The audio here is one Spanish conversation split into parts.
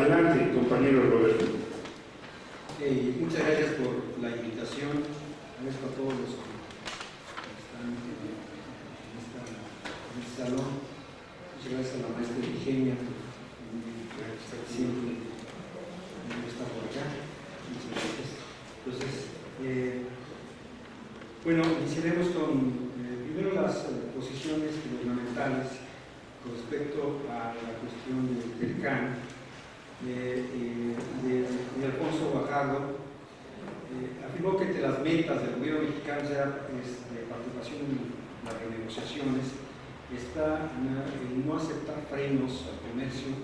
Adelante, compañero Roberto. Muchas gracias por la invitación. Agradezco a todos los que están en este salón. Muchas gracias a la maestra Virginia, que siempre está por acá. Muchas gracias. Entonces, bueno, iniciaremos con primero las posiciones gubernamentales con respecto a la cuestión del CAN, de Alfonso Guajardo. Afirmó que entre las metas del gobierno mexicano de participación en las renegociaciones está el no aceptar frenos al comercio,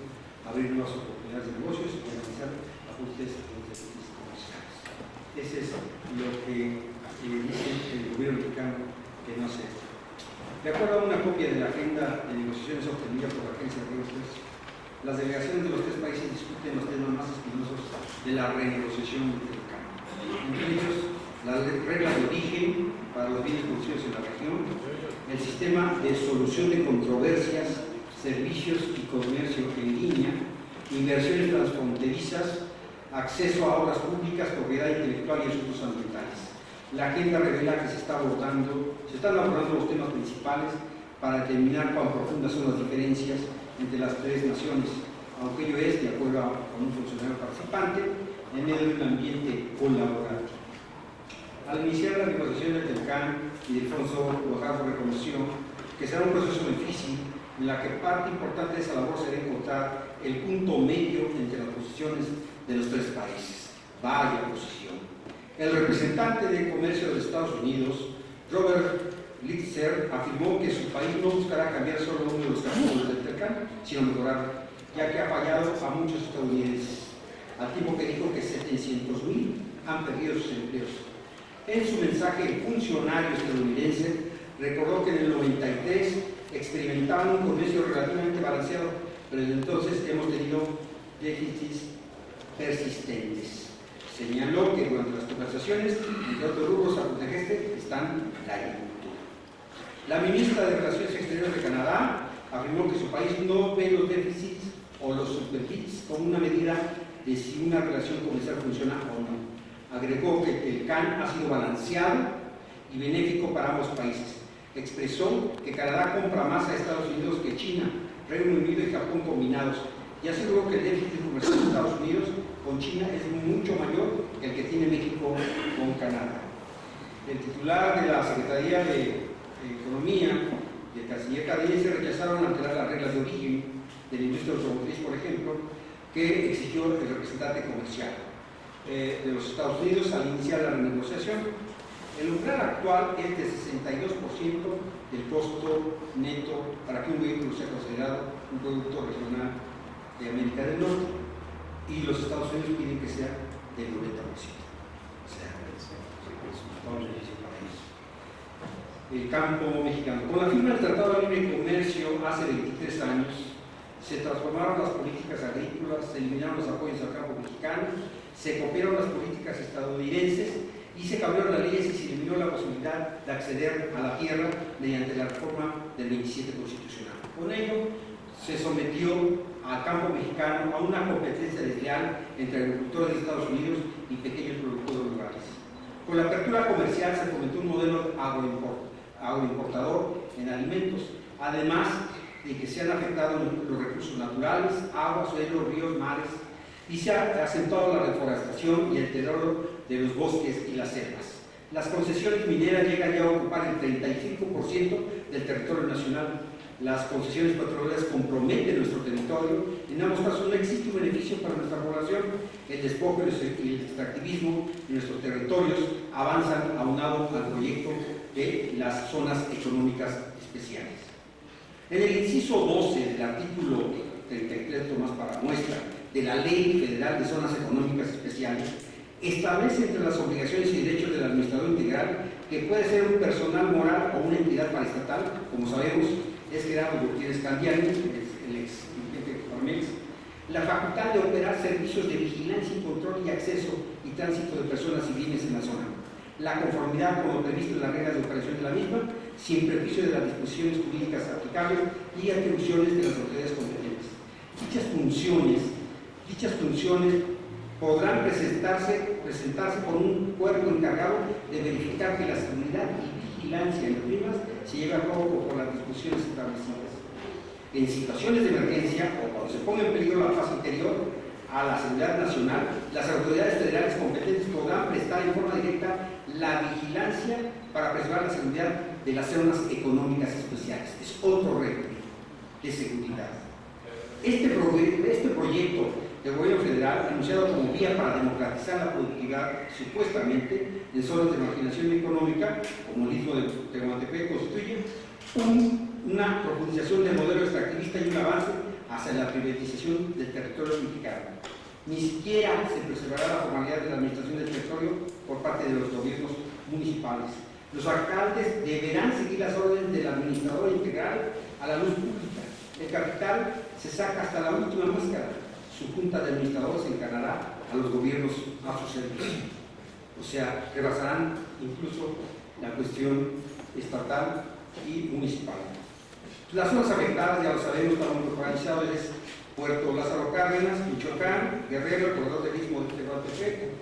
abrir nuevas oportunidades de negocios y organizar ajustes en los déficits comerciales. Ese es lo que dice el gobierno mexicano que no acepta. De acuerdo a una copia de la agenda de negociaciones obtenida por la agencia Reuters, las delegaciones de los tres países discuten los temas más espinosos de la renegociación del CAN. Entre ellos, las reglas de origen para los bienes producidos en la región, el sistema de solución de controversias, servicios y comercio en línea, inversiones transfronterizas, acceso a obras públicas, propiedad intelectual y asuntos ambientales. La agenda revela que se están abordando los temas principales para determinar cuán profundas son las diferencias entre las tres naciones, aunque ello es, de acuerdo con un funcionario participante, en medio de un ambiente colaborativo. Al iniciar las negociaciones del CAN, Alfonso Guajardo reconoció que será un proceso difícil en la que parte importante de esa labor será encontrar el punto medio entre las posiciones de los tres países. Vaya posición. El representante de comercio de Estados Unidos, Robert Lighthizer, afirmó que su país no buscará cambiar solo uno de los capítulos del CAN, sino mejorar, ya que ha fallado a muchos estadounidenses, al tiempo que dijo que 700,000 han perdido sus empleos. En su mensaje, el funcionario estadounidense recordó que en el 93 experimentaban un comercio relativamente balanceado, pero desde entonces hemos tenido déficits persistentes. Señaló que durante las conversaciones, entre otros rubros a protegerse, están la agricultura. La ministra de Relaciones Exteriores de Canadá afirmó que su país no ve los déficits o los superávits como una medida de si una relación comercial funciona o no. Agregó que el CAN ha sido balanceado y benéfico para ambos países. Expresó que Canadá compra más a Estados Unidos que China, Reino Unido y Japón combinados, y aseguró que el déficit comercial de Estados Unidos con China es mucho mayor que el que tiene México con Canadá. El titular de la Secretaría de Economía y el canciller canadiense rechazaron alterar las reglas de origen de la industria automotriz, por ejemplo, que exigió el representante comercial de los Estados Unidos al iniciar la renegociación. El umbral actual es de 62% del costo neto para que un vehículo sea considerado un producto regional de América del Norte, y los Estados Unidos piden que sea del 90%. O sea, es un beneficio para ellos. El campo mexicano. Con la firma del Tratado de Libre Comercio hace 23 años, se transformaron las políticas agrícolas, se eliminaron los apoyos al campo mexicano, se copiaron las políticas estadounidenses y se cambiaron las leyes y se eliminó la posibilidad de acceder a la tierra mediante la reforma del 27 constitucional. Con ello, se sometió al campo mexicano a una competencia desleal entre agricultores de Estados Unidos y pequeños productores rurales. Con la apertura comercial se fomentó un modelo agroimportador en alimentos, además de que se han afectado los recursos naturales, agua, suelos, ríos, mares, y se ha acentuado la deforestación y el deterioro de los bosques y las selvas. Las concesiones mineras llegan ya a ocupar el 35% del territorio nacional. Las concesiones petroleras comprometen nuestro territorio. En ambos casos no existe un beneficio para nuestra población. El despojo y el extractivismo de nuestros territorios avanzan aunado al proyecto de las zonas económicas especiales. En el inciso 12 del artículo 33, tomás para muestra, de la Ley Federal de Zonas Económicas Especiales, establece entre las obligaciones y derechos del administrador integral, que puede ser un personal moral o una entidad paraestatal, como sabemos, es Gerardo Gutiérrez Candiani, el ex jefe de Coparmex, la facultad de operar servicios de vigilancia y control y acceso y tránsito de personas y bienes en la zona, la conformidad con lo previsto en las reglas de operación de la misma, sin perjuicio de las disposiciones jurídicas aplicables y atribuciones de las autoridades competentes. Dichas funciones Dichas funciones podrán presentarse por un cuerpo encargado de verificar que la seguridad y vigilancia en las mismas se lleve a cabo por las disposiciones establecidas. En situaciones de emergencia o cuando se ponga en peligro la paz interior a la seguridad nacional, las autoridades federales competentes podrán prestar en forma directa la vigilancia para preservar la seguridad de las zonas económicas especiales. Es otro reto de seguridad. Este proyecto del gobierno federal, anunciado como vía para democratizar la productividad, supuestamente en zonas de marginación económica, como el istmo de Tehuantepec, constituye una profundización del modelo extractivista y un avance hacia la privatización del territorio mexicano. Ni siquiera se preservará la formalidad de la administración del territorio por parte de los gobiernos municipales. Los alcaldes deberán seguir las órdenes del administrador integral a la luz pública. El capital se saca hasta la última máscara. Su junta de administradores se encargará a los gobiernos a su servicio. O sea, rebasarán incluso la cuestión estatal y municipal. Las zonas afectadas, ya lo sabemos, estamos localizados, es Puerto Lázaro Cárdenas, Michoacán, Guerrero, el corredor del istmo de Tehuantepec,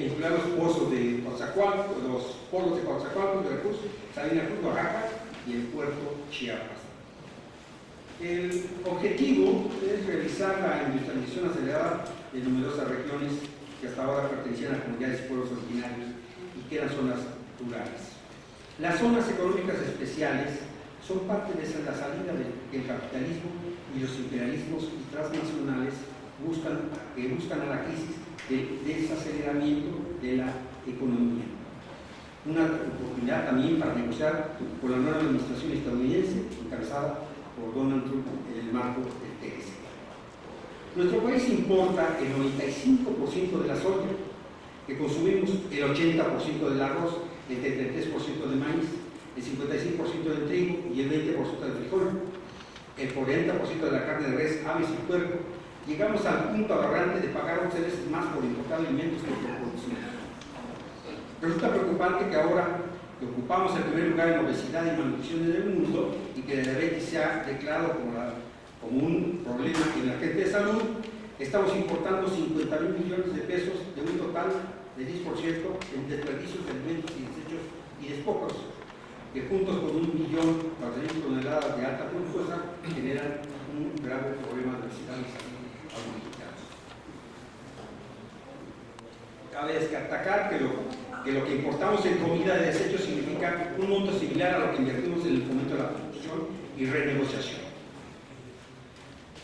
incluir los pozos de Coatzacoalcos, los polos de Coatzacoalcos, Veracruz, Salina Cruz, Oaxaca y el puerto Chiapas. El objetivo es realizar la industrialización acelerada de numerosas regiones que hasta ahora pertenecían a comunidades y pueblos originarios y que eran zonas rurales. Las zonas económicas especiales son parte de la salida del capitalismo y los imperialismos transnacionales que buscan a la crisis de desaceleramiento de la economía. Una oportunidad también para negociar con la nueva administración estadounidense encabezada por Donald Trump en el marco del TLC. Nuestro país importa el 95% de la soya, que consumimos el 80% del arroz, el 33% de maíz, el 55% del trigo y el 20% del frijol, el 40% de la carne de res, aves y puerco. Llegamos al punto aberrante de pagar 11 veces más por importar alimentos que por producir. Resulta preocupante que ahora que ocupamos el primer lugar en obesidad y malnutrición en el mundo y que la diabetes se ha declarado como un problema emergente de salud, estamos importando 50.000 millones de pesos de un total de 10% en desperdicios de alimentos y desechos y despojos, que juntos con 1.400.000 toneladas de alta fructosa generan un grave problema de obesidad y salud a los mexicanos. Cabe destacar que lo que importamos en comida de desechos significa un monto similar a lo que invertimos en el fomento de la producción y renegociación.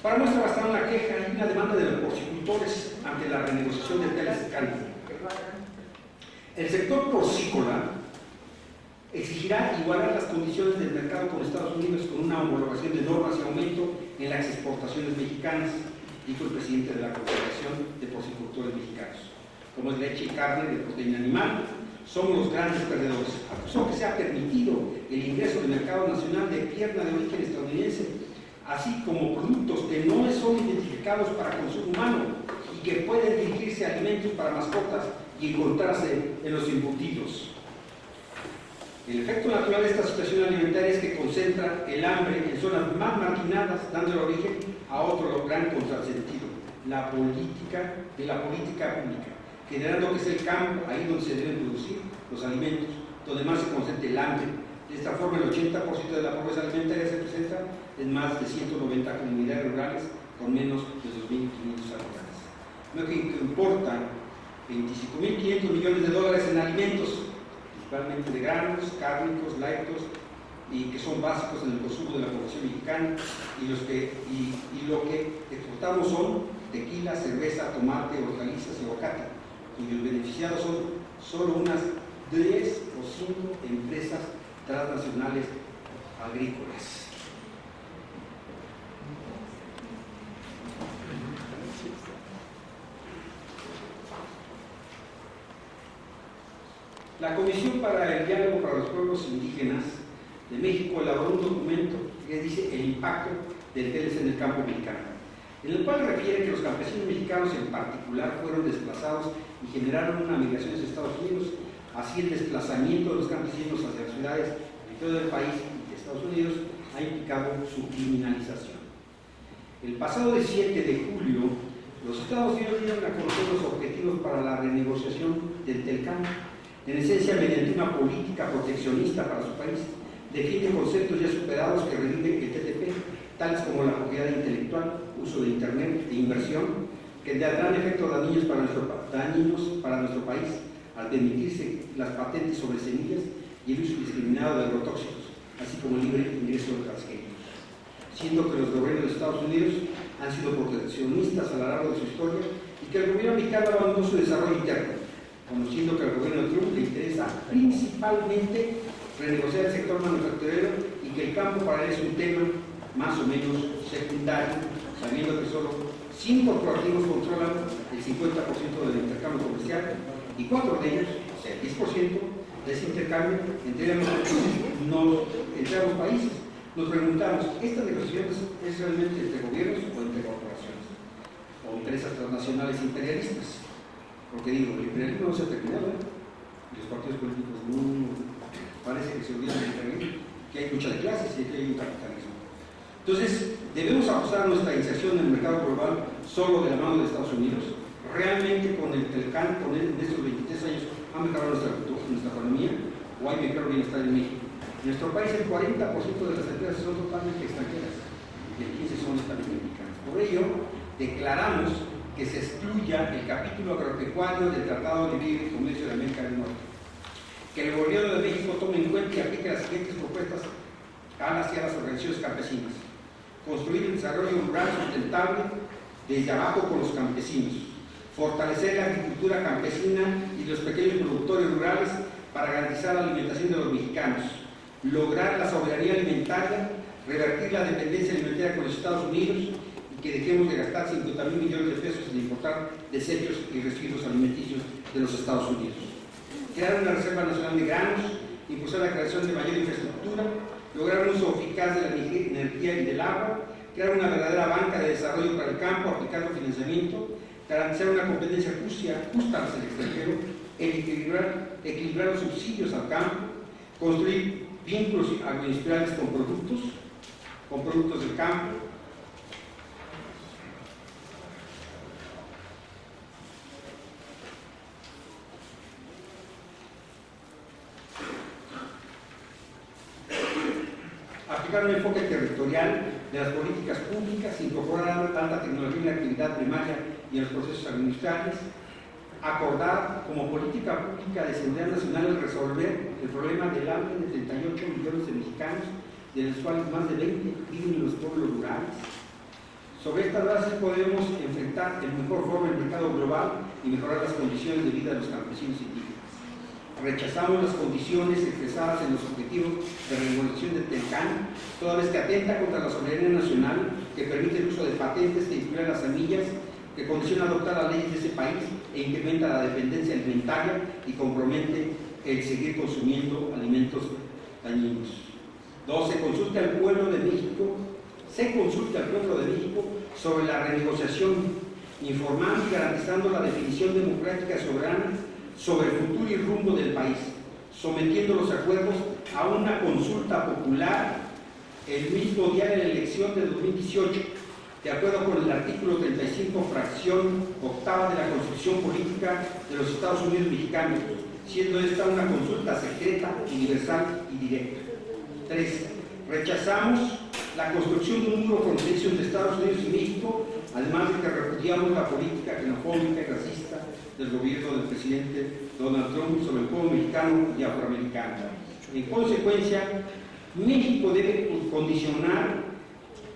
Para muestra bastante una queja y una demanda de los porcicultores ante la renegociación del TLC. El sector porcícola exigirá igualar las condiciones del mercado con Estados Unidos con una homologación de normas y aumento en las exportaciones mexicanas, dijo el presidente de la Confederación de Porcicultores Mexicanos. Como es leche y carne de proteína animal, somos los grandes perdedores. Acusó que se ha permitido el ingreso del mercado nacional de pierna de origen estadounidense, así como productos que no son identificados para consumo humano y que pueden dirigirse a alimentos para mascotas y encontrarse en los embutidos. El efecto natural de esta situación alimentaria es que concentra el hambre en zonas más marginadas, dando origen a otro gran contrasentido, la política pública, generando que es el campo ahí donde se deben producir los alimentos, donde más se concentra el hambre. De esta forma, el 80% de la pobreza alimentaria se presenta en más de 190 comunidades rurales con menos de 2.500 habitantes. Lo que importa 25.500 millones de dólares en alimentos, principalmente de granos, cárnicos, lácteos, y que son básicos en el consumo de la población mexicana, y lo que exportamos son tequila, cerveza, tomate, hortalizas y aguacate, cuyos beneficiados son solo unas 10 o 5 empresas transnacionales agrícolas. La Comisión para el Diálogo para los Pueblos Indígenas de México elaboró un documento que dice el impacto del TLC en el campo mexicano, en el cual refiere que los campesinos mexicanos en particular fueron desplazados y generaron una migración hacia Estados Unidos. Así, el desplazamiento de los campesinos hacia las ciudades de todo el país y de Estados Unidos ha implicado su criminalización. El pasado 17 de julio, Los Estados Unidos dieron a conocer los objetivos para la renegociación del TELCAN. En esencia, mediante una política proteccionista para su país, defiende conceptos ya superados que reviven el TTP, tales como la propiedad intelectual, uso de Internet e inversión, que tendrán efectos dañinos para nuestro país al permitirse las patentes sobre semillas y el uso indiscriminado de agrotóxicos, así como el libre ingreso de transgénicos. Siendo que los gobiernos de Estados Unidos han sido proteccionistas a lo largo de su historia y que el gobierno mexicano abandonó su desarrollo interno, conociendo que al gobierno de Trump le interesa principalmente renegociar el sector manufacturero y que el campo para él es un tema más o menos secundario, sabiendo que solo 5 corporativos controlan el 50% del intercambio comercial y 4 de ellos, o sea, el 10% de ese intercambio entre ambos países. Nos preguntamos, ¿esta negociación es realmente entre gobiernos o entre corporaciones? O empresas transnacionales imperialistas. Porque digo, el imperialismo no se ha terminado, ¿eh? Los partidos políticos no parece que se olvidan de que hay lucha de clases y que hay un capitalismo. Entonces, debemos apostar nuestra inserción en el mercado global solo de la mano de Estados Unidos. Realmente con el TELCAN, en estos 23 años, ha mejorado nuestra economía o hay mejor bienestar en México. En nuestro país el 40% de las empresas son totalmente extranjeras y el 15% son también mexicanas. Por ello, declaramos que se excluya el capítulo agropecuario del Tratado de Libre Comercio de América del Norte. Que el gobierno de México tome en cuenta y aplique las siguientes propuestas hacia las organizaciones campesinas. Construir el desarrollo rural sustentable desde abajo con los campesinos. Fortalecer la agricultura campesina y los pequeños productores rurales para garantizar la alimentación de los mexicanos. Lograr la soberanía alimentaria, revertir la dependencia alimentaria con los Estados Unidos y que dejemos de gastar 50,000 millones de pesos en importar desechos y residuos alimenticios de los Estados Unidos. Crear una Reserva Nacional de Granos, impulsar la creación de mayor infraestructura, lograr un uso eficaz de la energía y del agua, crear una verdadera banca de desarrollo para el campo, aplicando financiamiento, garantizar una competencia justa hacia el extranjero, equilibrar los subsidios al campo, construir vínculos agroindustriales con productos del campo, aplicar un enfoque territorial de las políticas públicas, incorporar alta tecnología en la actividad primaria y en los procesos agroindustriales, acordar como política pública de seguridad nacional resolver el problema del hambre de 38 millones de mexicanos, de los cuales más de 20 viven en los pueblos rurales. Sobre estas bases podemos enfrentar de mejor forma el mercado global y mejorar las condiciones de vida de los campesinos indígenas. Rechazamos las condiciones expresadas en los objetivos de renegociación del TELCAN, toda vez que atenta contra la soberanía nacional, que permite el uso de patentes que incluyen las semillas, que condiciona adoptar las leyes de ese país e incrementa la dependencia alimentaria y compromete el seguir consumiendo alimentos dañinos. 2. Se consulta al pueblo de México sobre la renegociación, informando y garantizando la definición democrática soberana sobre el futuro y rumbo del país, sometiendo los acuerdos a una consulta popular el mismo día de la elección de 2018, de acuerdo con el artículo 35, fracción octava de la Constitución Política de los Estados Unidos Mexicanos, siendo esta una consulta secreta, universal y directa. 3. Rechazamos la construcción de un muro fronterizo entre Estados Unidos y México, además de que repudiamos la política xenofóbica y racista del gobierno del presidente Donald Trump sobre el pueblo mexicano y afroamericano. En consecuencia, México debe condicionar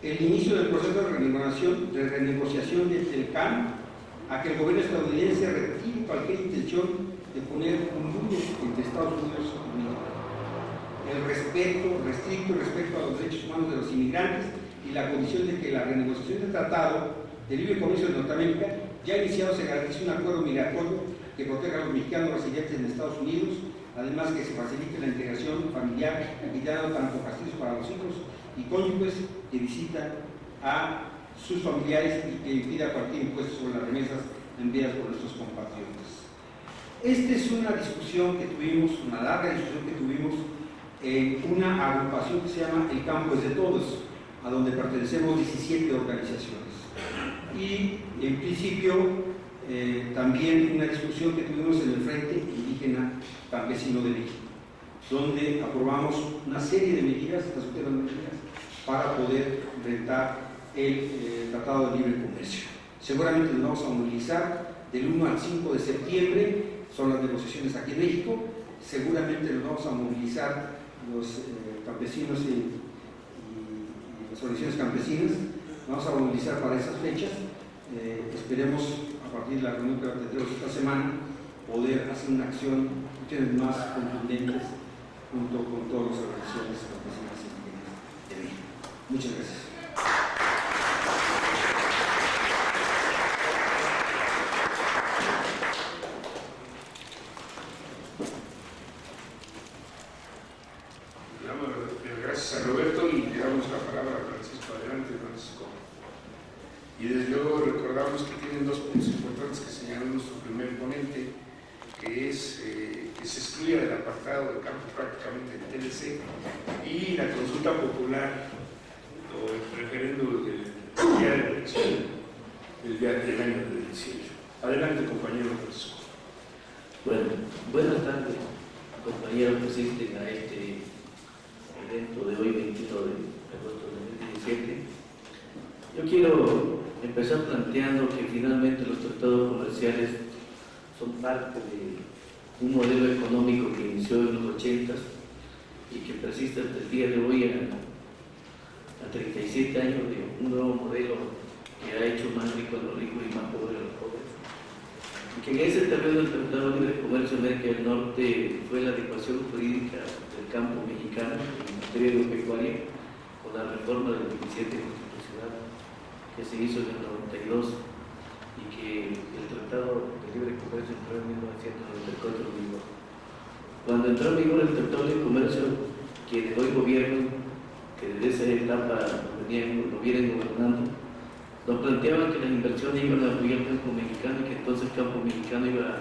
el inicio del proceso de renegociación del TELCAN a que el gobierno estadounidense retire cualquier intención de poner un muro entre Estados Unidos y México. El restricto respecto a los derechos humanos de los inmigrantes y la condición de que la renegociación del Tratado de Libre Comercio de Norteamérica ya iniciado se garantice un acuerdo migratorio que proteja a los mexicanos residentes en Estados Unidos, además que se facilite la integración familiar, evitando tanto castigos para los hijos y cónyuges que visitan a sus familiares y que impida cualquier impuesto sobre las remesas enviadas por nuestros compatriotas. Esta es una discusión que tuvimos, una larga discusión que tuvimos en una agrupación que se llama El Campo es de Todos, a donde pertenecemos 17 organizaciones. Y En principio, también una discusión que tuvimos en el Frente Indígena Campesino de México, donde aprobamos una serie de medidas, estas últimas medidas, para poder enfrentar el Tratado de Libre Comercio. Seguramente nos vamos a movilizar del 1 al 5 de septiembre, son las negociaciones aquí en México. Seguramente nos vamos a movilizar los campesinos y las organizaciones campesinas, nos vamos a movilizar para esas fechas. Esperemos, a partir de la reunión que tendremos esta semana, poder hacer una acción más contundentes junto con todas las organizaciones campesinas indígenas de México. Muchas gracias. Gracias a Roberto y le damos la palabra a Francisco. Adelante, Francisco. Y desde luego recordamos que tienen dos puntos importantes que señaló nuestro primer ponente, que es que se excluya del apartado de campo prácticamente del TLC y la consulta popular o el referendo del día de elección del año del 18. Adelante, compañero Francisco. Bueno, buenas tardes, compañeros que asisten a este evento de hoy, 21 de agosto de 2017. Yo quiero empezar planteando que finalmente los tratados comerciales son parte de un modelo económico que inició en los 80 y que persiste hasta el día de hoy a 37 años de un nuevo modelo que ha hecho más rico a los ricos y más pobres a los pobres. Y que en ese terreno del Tratado de Libre Comercio América del Norte fue la adecuación jurídica del campo mexicano en materia agropecuaria con la reforma del 27 constitucional que se hizo en el 92 y que el Tratado de Libre Comercio entró en 1994 en vigor. Cuando entró en vigor el Tratado de Libre Comercio, quienes hoy gobiernan, que desde esa etapa lo vienen gobernando, nos planteaban que las inversiones iban a apoyar el campo mexicano y que entonces el campo mexicano iba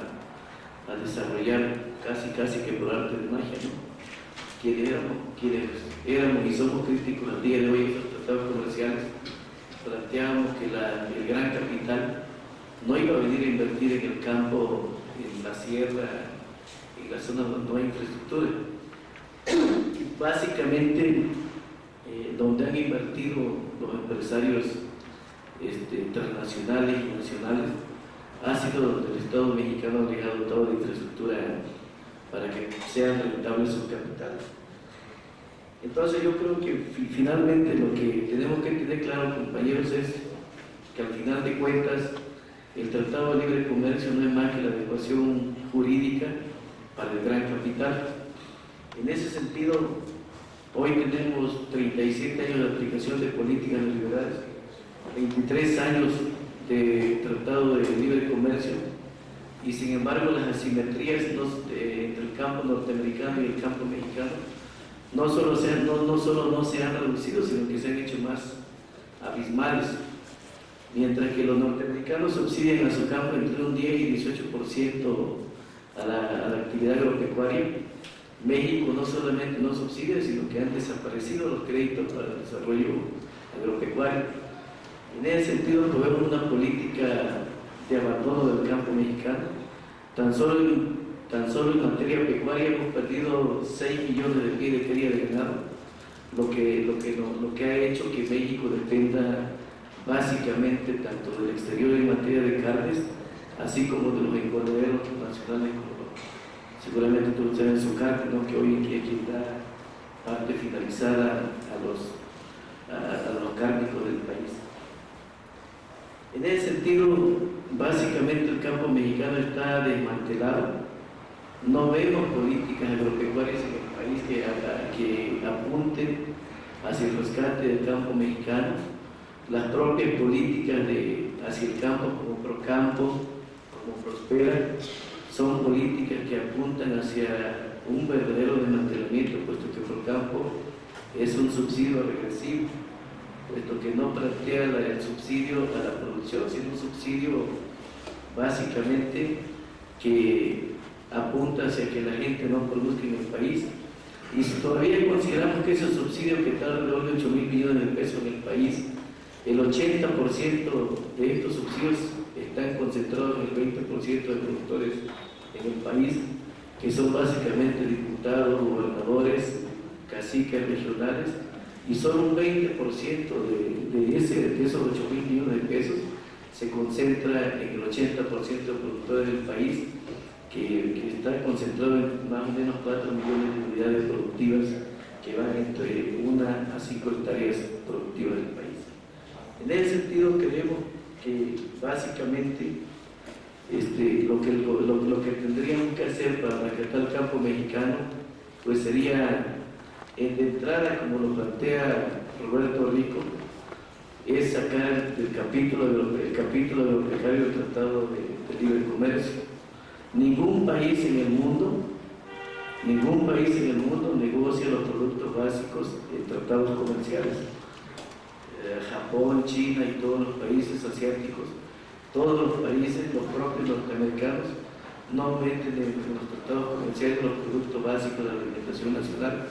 a desarrollar casi que por arte de magia, ¿no? Quienes éramos y somos críticos al día de hoy en los tratados comerciales, planteábamos que el gran capital no iba a venir a invertir en el campo, en la sierra, en la zona donde no hay infraestructura. Básicamente, donde han invertido los empresarios transnacionales y nacionales ha sido donde el Estado mexicano les ha dotado de infraestructura para que sean rentables sus capitales. Entonces yo creo que finalmente lo que tenemos que tener claro, compañeros, es que al final de cuentas el Tratado de Libre Comercio no es más que la adecuación jurídica para el gran capital. En ese sentido, hoy tenemos 37 años de aplicación de políticas neoliberales, 23 años de Tratado de Libre Comercio, y sin embargo las asimetrías entre el campo norteamericano y el campo mexicano no solo no se han reducido, sino que se han hecho más abismales. Mientras que los norteamericanos subsidian a su campo entre un 10 y 18% a la actividad agropecuaria, México no solamente no subsidia, sino que han desaparecido los créditos para el desarrollo agropecuario. En ese sentido, vemos una política de abandono del campo mexicano. Tan solo en materia pecuaria hemos perdido 6 millones de pies de cría de ganado, lo que ha hecho que México dependa básicamente tanto del exterior en materia de carnes, así como de los engordaderos nacionales, como seguramente todos saben su carne, ¿no? Que hoy en día quien da parte finalizada a los cárnicos del país. En ese sentido, básicamente el campo mexicano está desmantelado. No vemos políticas agropecuarias en el país que apunten hacia el rescate del campo mexicano. Las propias políticas hacia el campo como Procampo, como Prospera, son políticas que apuntan hacia un verdadero desmantelamiento, puesto que Procampo es un subsidio regresivo, puesto que no plantea el subsidio a la producción, sino un subsidio básicamente que apunta hacia que la gente no produzca en el país. Y si todavía consideramos que ese subsidio que está alrededor de 8.000 millones de pesos en el país, el 80% de estos subsidios están concentrados en el 20% de productores en el país, que son básicamente diputados, gobernadores, caciques regionales, y solo un 20% de esos 8.000 millones de pesos se concentra en el 80% de productores del país, que está concentrado en más o menos 4 millones de unidades productivas que van entre 1 a 5 hectáreas productivas del país. En ese sentido, creemos que básicamente lo que tendríamos que hacer para rescatar el campo mexicano pues sería, de entrada, como lo plantea Roberto Rico, es sacar el capítulo de los becarios del Tratado de Libre Comercio. Ningún país en el mundo negocia los productos básicos en tratados comerciales. Japón, China y todos los países asiáticos, todos los países, los propios norteamericanos, no meten en los tratados comerciales los productos básicos de la alimentación nacional.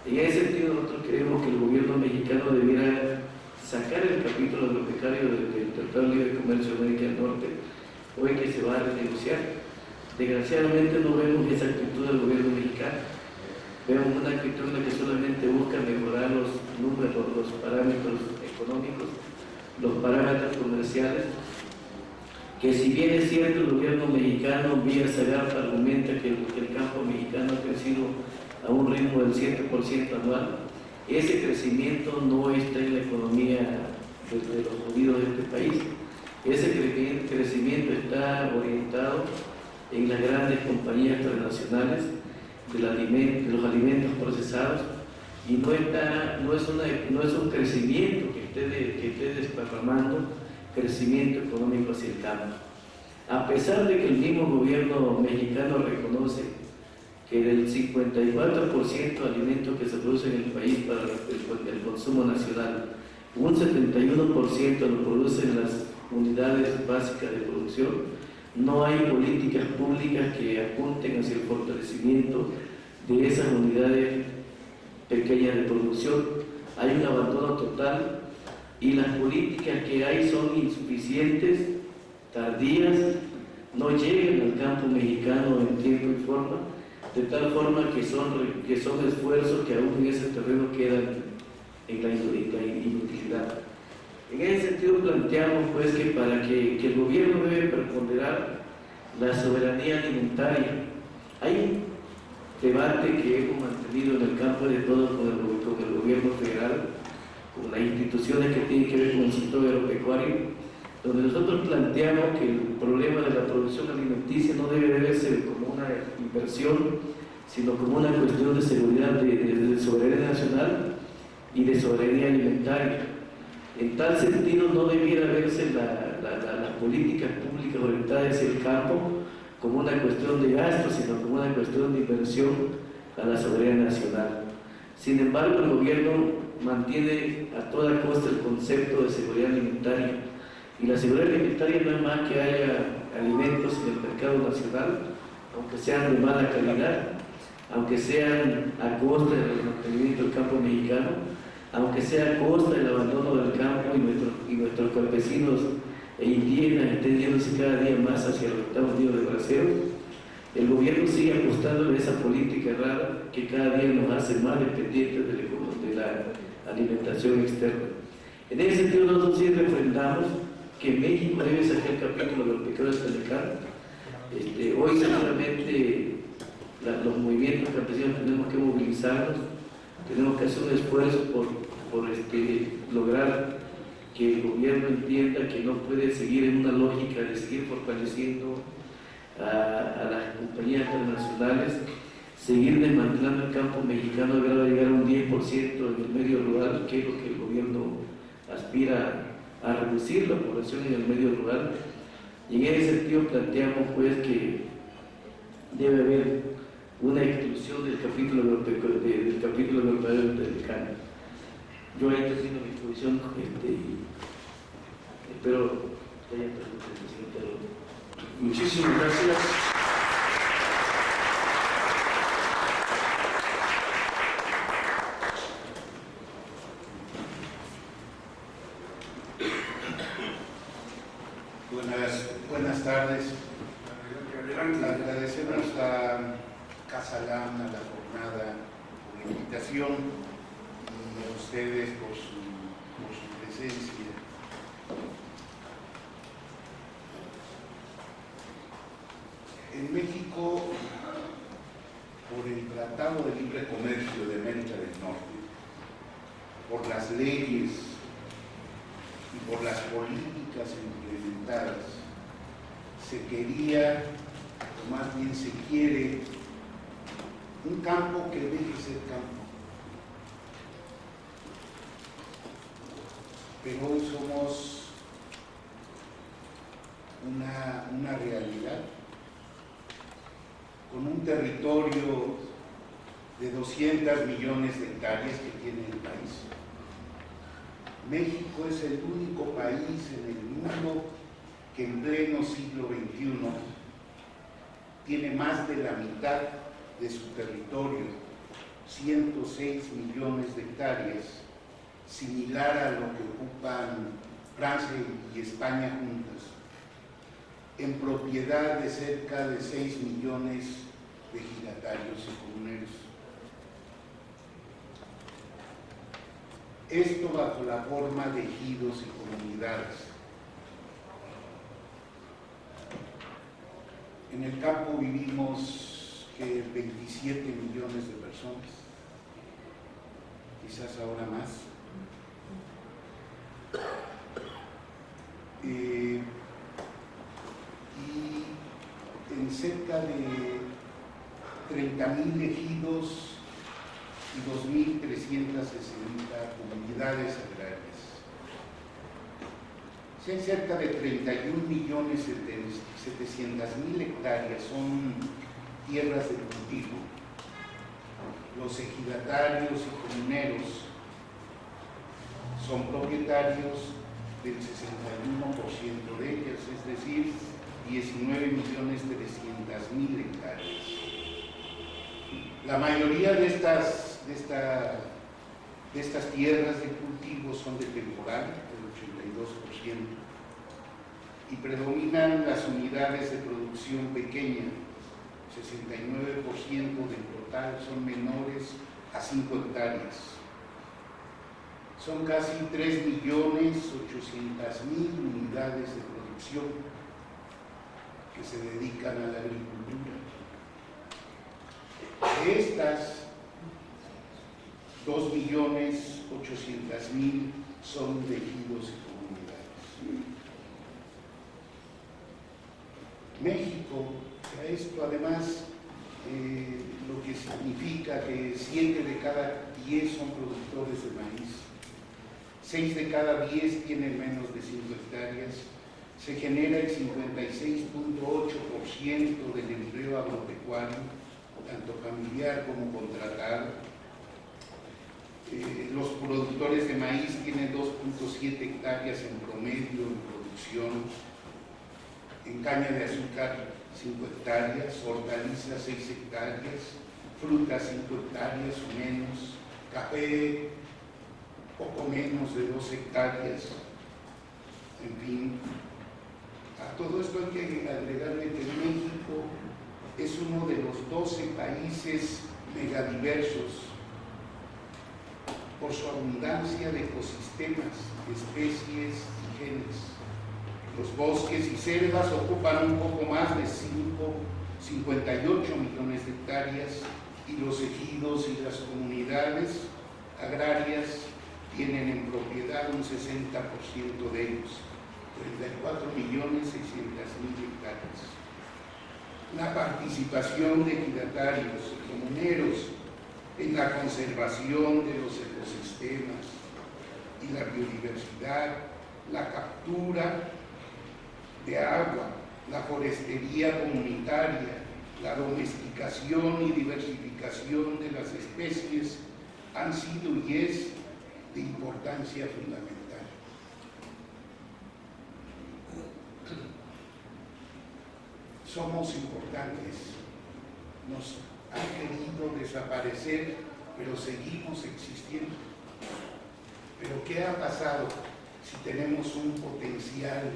En ese sentido, nosotros creemos que el gobierno mexicano debiera sacar el capítulo de los becarios del Tratado de Libre Comercio de América del Norte, hoy que se va a renegociar. Desgraciadamente no vemos esa actitud del gobierno mexicano. Vemos una actitud en la que solamente busca mejorar los números, los parámetros económicos, los parámetros comerciales, que si bien es cierto el gobierno mexicano vía Zagarpa argumenta que el campo mexicano ha crecido a un ritmo del 7% anual, ese crecimiento no está en la economía de los judíos de este país. Ese crecimiento está orientado en las grandes compañías transnacionales de los alimentos procesados, y no es un crecimiento que esté desparramando crecimiento económico hacia el campo. A pesar de que el mismo gobierno mexicano reconoce que del 54% de alimentos que se producen en el país para el consumo nacional, un 71% lo producen las unidades básicas de producción, no hay políticas públicas que apunten hacia el fortalecimiento de esas unidades pequeñas de producción. Hay un abandono total y las políticas que hay son insuficientes, tardías, no llegan al campo mexicano en tiempo y forma, de tal forma que son esfuerzos que aún en ese terreno quedan en la inutilidad. En ese sentido planteamos pues que para que el gobierno debe preponderar la soberanía alimentaria. Hay un debate que hemos mantenido en el campo de todo con el gobierno federal, con las instituciones que tienen que ver con el sector agropecuario, donde nosotros planteamos que el problema de la producción alimenticia no debe verse como una inversión, sino como una cuestión de seguridad, de soberanía nacional y de soberanía alimentaria. En tal sentido, no debiera verse las políticas públicas orientadas hacia el campo como una cuestión de gasto, sino como una cuestión de inversión a la soberanía nacional. Sin embargo, el gobierno mantiene a toda costa el concepto de seguridad alimentaria, y la seguridad alimentaria no es más que haya alimentos en el mercado nacional, aunque sean de mala calidad, aunque sean a costa del mantenimiento del campo mexicano, aunque sea a costa del abandono del campo, y nuestros campesinos e indígenas estén yéndose cada día más hacia los Estados Unidos de braceros. El gobierno sigue apostando en esa política errada que cada día nos hace más dependientes de la alimentación externa. En ese sentido, nosotros sí refrendamos que México debe sacar el capítulo de los becarios del Telecán. Hoy seguramente los movimientos campesinos tenemos que movilizarnos, tenemos que hacer un esfuerzo por lograr que el gobierno entienda que no puede seguir en una lógica de seguir fortaleciendo a las compañías transnacionales, seguir desmantelando el campo mexicano, deberá llegar a un 10% en el medio rural, que es lo que el gobierno aspira a reducir la población en el medio rural. Y en ese sentido planteamos pues que debe haber una exclusión del capítulo del Telecán. Yo ahí termino mi exposición, espero que haya preguntas, señor. Muchísimas gracias. Buenas tardes. Adelante. Agradecemos a Casalam, a la jornada, por la invitación y a ustedes por su presencia. En México, por el Tratado de Libre Comercio de América del Norte, por las leyes y por las políticas implementadas, se quería, o más bien se quiere, un campo que deje ser campo. Pero hoy somos una realidad con un territorio de 200 millones de hectáreas que tiene el país. México es el único país en el mundo que en pleno siglo XXI tiene más de la mitad de su territorio, 106 millones de hectáreas, similar a lo que ocupan Francia y España juntas, en propiedad de cerca de 6 millones de ejidatarios y comuneros. Esto bajo la forma de ejidos y comunidades. En el campo vivimos 27 millones de personas, quizás ahora más. Y en cerca de 30,000 ejidos y 2.360 comunidades agrarias. Si hay cerca de 31.700.000 hectáreas son tierras de cultivo, los ejidatarios y comuneros son propietarios del 61% de ellas, es decir, 19.300.000 hectáreas. La mayoría de estas tierras de cultivo son de temporal, el 82%, y predominan las unidades de producción pequeña, 69% del total son menores a 5 hectáreas. Son casi 3.800.000 unidades de producción que se dedican a la agricultura. De estas, 2.800.000 son de ejidos y comunidades. México, esto además, lo que significa que 7 de cada 10 son productores de maíz, 6 de cada 10 tienen menos de 5 hectáreas, se genera el 56.8% del empleo agropecuario, tanto familiar como contratado. Los productores de maíz tienen 2.7 hectáreas en promedio en producción, en caña de azúcar 5 hectáreas, hortalizas 6 hectáreas, frutas 5 hectáreas o menos, café poco menos de 2 hectáreas, en fin. A todo esto hay que agregarle que México es uno de los 12 países megadiversos por su abundancia de ecosistemas, especies y genes. Los bosques y selvas ocupan un poco más de 58 millones de hectáreas y los ejidos y las comunidades agrarias tienen en propiedad un 60% de ellos, 34.600.000 hectáreas. La participación de ejidatarios y comuneros en la conservación de los ecosistemas y la biodiversidad, la captura de agua, la forestería comunitaria, la domesticación y diversificación de las especies han sido y es de importancia fundamental. Somos importantes, nos han querido desaparecer, pero seguimos existiendo. Pero ¿qué ha pasado si tenemos un potencial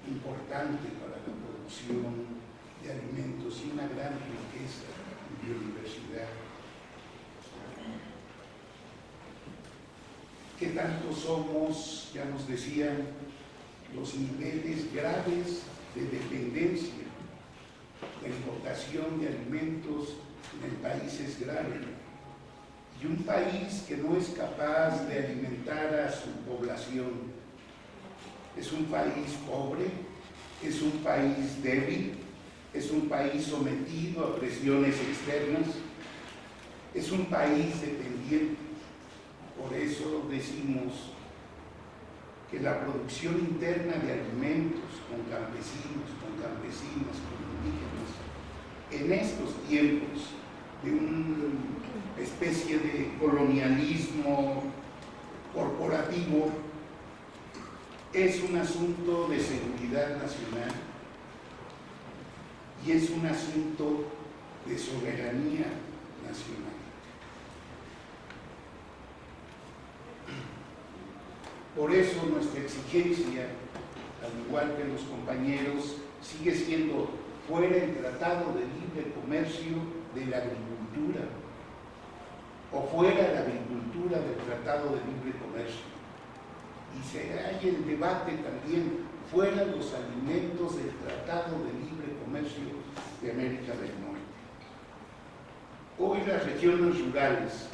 importante para la producción? producción de alimentos y una gran riqueza en biodiversidad. ¿Qué tanto somos, ya nos decían, los niveles graves de dependencia? La importación de alimentos en el país es grave. Y un país que no es capaz de alimentar a su población es un país pobre, es un país débil, es un país sometido a presiones externas, es un país dependiente. Por eso decimos que la producción interna de alimentos con campesinos, con campesinas, con indígenas, en estos tiempos de una especie de colonialismo corporativo, es un asunto de seguridad nacional y es un asunto de soberanía nacional. Por eso nuestra exigencia, al igual que los compañeros, sigue siendo fuera el Tratado de Libre Comercio de la agricultura o fuera la agricultura del Tratado de Libre Comercio. Y se hay el debate también fuera los alimentos del Tratado de Libre Comercio de América del Norte. Hoy las regiones rurales,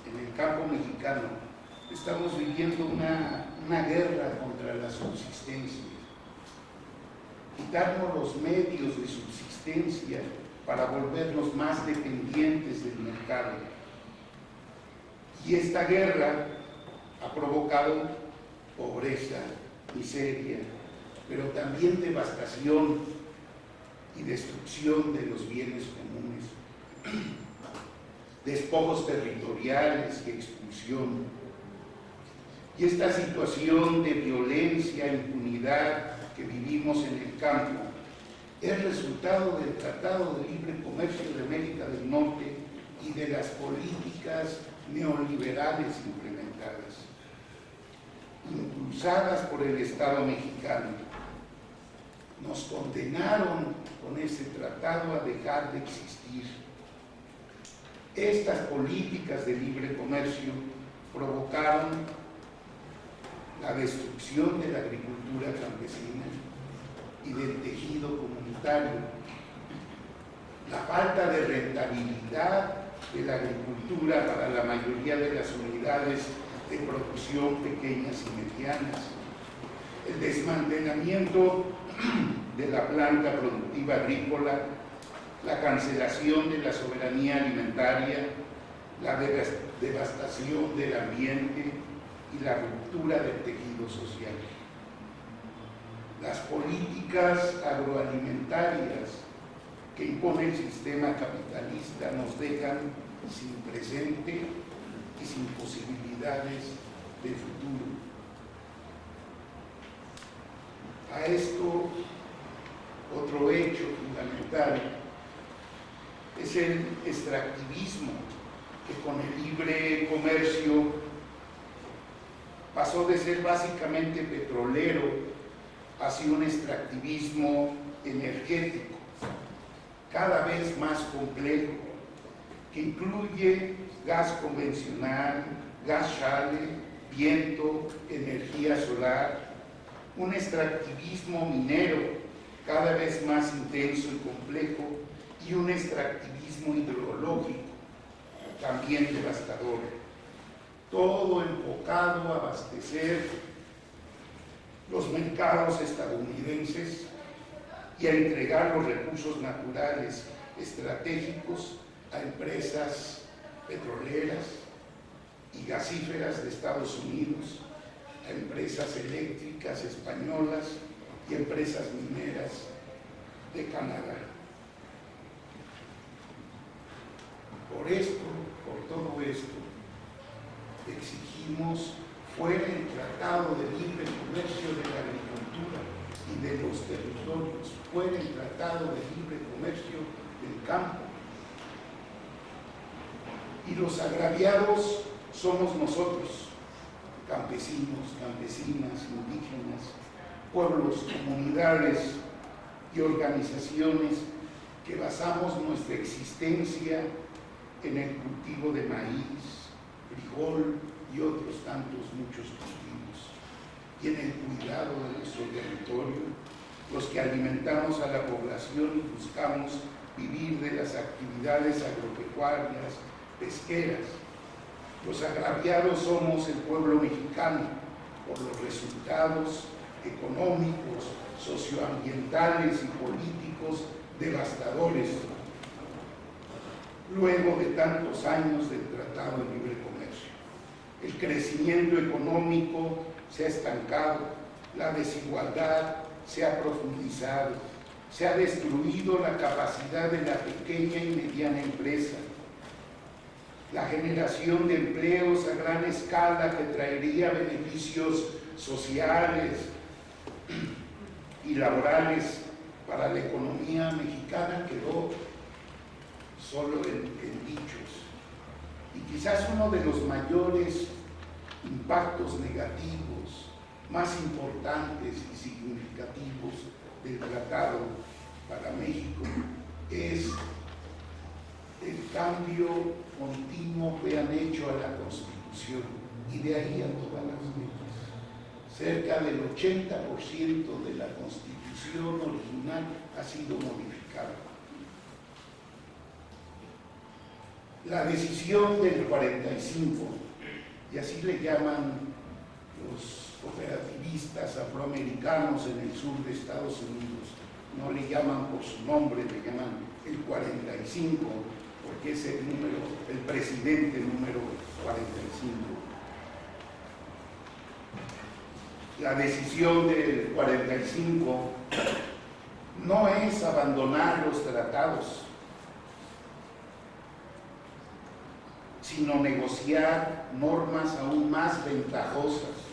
en el campo mexicano, estamos viviendo una guerra contra la subsistencia. Quitarnos los medios de subsistencia para volvernos más dependientes del mercado. Y esta guerra ha provocado pobreza, miseria, pero también devastación y destrucción de los bienes comunes, despojos territoriales y expulsión. Y esta situación de violencia e impunidad que vivimos en el campo es resultado del Tratado de Libre Comercio de América del Norte y de las políticas neoliberales implementadas, impulsadas por el Estado mexicano. Nos condenaron con ese tratado a dejar de existir. Estas políticas de libre comercio provocaron la destrucción de la agricultura campesina y del tejido comunitario, la falta de rentabilidad de la agricultura para la mayoría de las unidades de producción pequeñas y medianas, el desmantelamiento de la planta productiva agrícola, la cancelación de la soberanía alimentaria, la devastación del ambiente y la ruptura del tejido social. Las políticas agroalimentarias que impone el sistema capitalista nos dejan sin presente y sin posibilidades de futuro. A esto, otro hecho fundamental es el extractivismo, que con el libre comercio pasó de ser básicamente petrolero hacia un extractivismo energético, cada vez más complejo, que incluye gas convencional, gas shale, viento, energía solar, un extractivismo minero cada vez más intenso y complejo y un extractivismo hidrológico también devastador, todo enfocado a abastecer los mercados estadounidenses y a entregar los recursos naturales estratégicos a empresas petroleras y gasíferas de Estados Unidos, a empresas eléctricas españolas y empresas mineras de Canadá. Por esto, por todo esto, exigimos fuera el Tratado de Libre Comercio de la Agricultura y de los territorios, fuera el Tratado de Libre Comercio del campo. Y los agraviados somos nosotros, campesinos, campesinas, indígenas, pueblos, comunidades y organizaciones que basamos nuestra existencia en el cultivo de maíz, frijol y otros tantos muchos cultivos, y en el cuidado de nuestro territorio, los que alimentamos a la población y buscamos vivir de las actividades agropecuarias, pesqueras. Los agraviados somos el pueblo mexicano por los resultados económicos, socioambientales y políticos devastadores, luego de tantos años del Tratado de Libre Comercio. El crecimiento económico se ha estancado, la desigualdad se ha profundizado, se ha destruido la capacidad de la pequeña y mediana empresa, la generación de empleos a gran escala que traería beneficios sociales y laborales para la economía mexicana quedó solo en dichos. Y quizás uno de los mayores impactos negativos, más importantes y significativos del tratado para México es el cambio continuo que han hecho a la Constitución y de ahí a todas las leyes. Cerca del 80% de la Constitución original ha sido modificada. La decisión del 45, y así le llaman los cooperativistas afroamericanos en el sur de Estados Unidos, no le llaman por su nombre, le llaman el 45, porque es el número, el presidente número 45. La decisión del 45 no es abandonar los tratados, sino negociar normas aún más ventajosas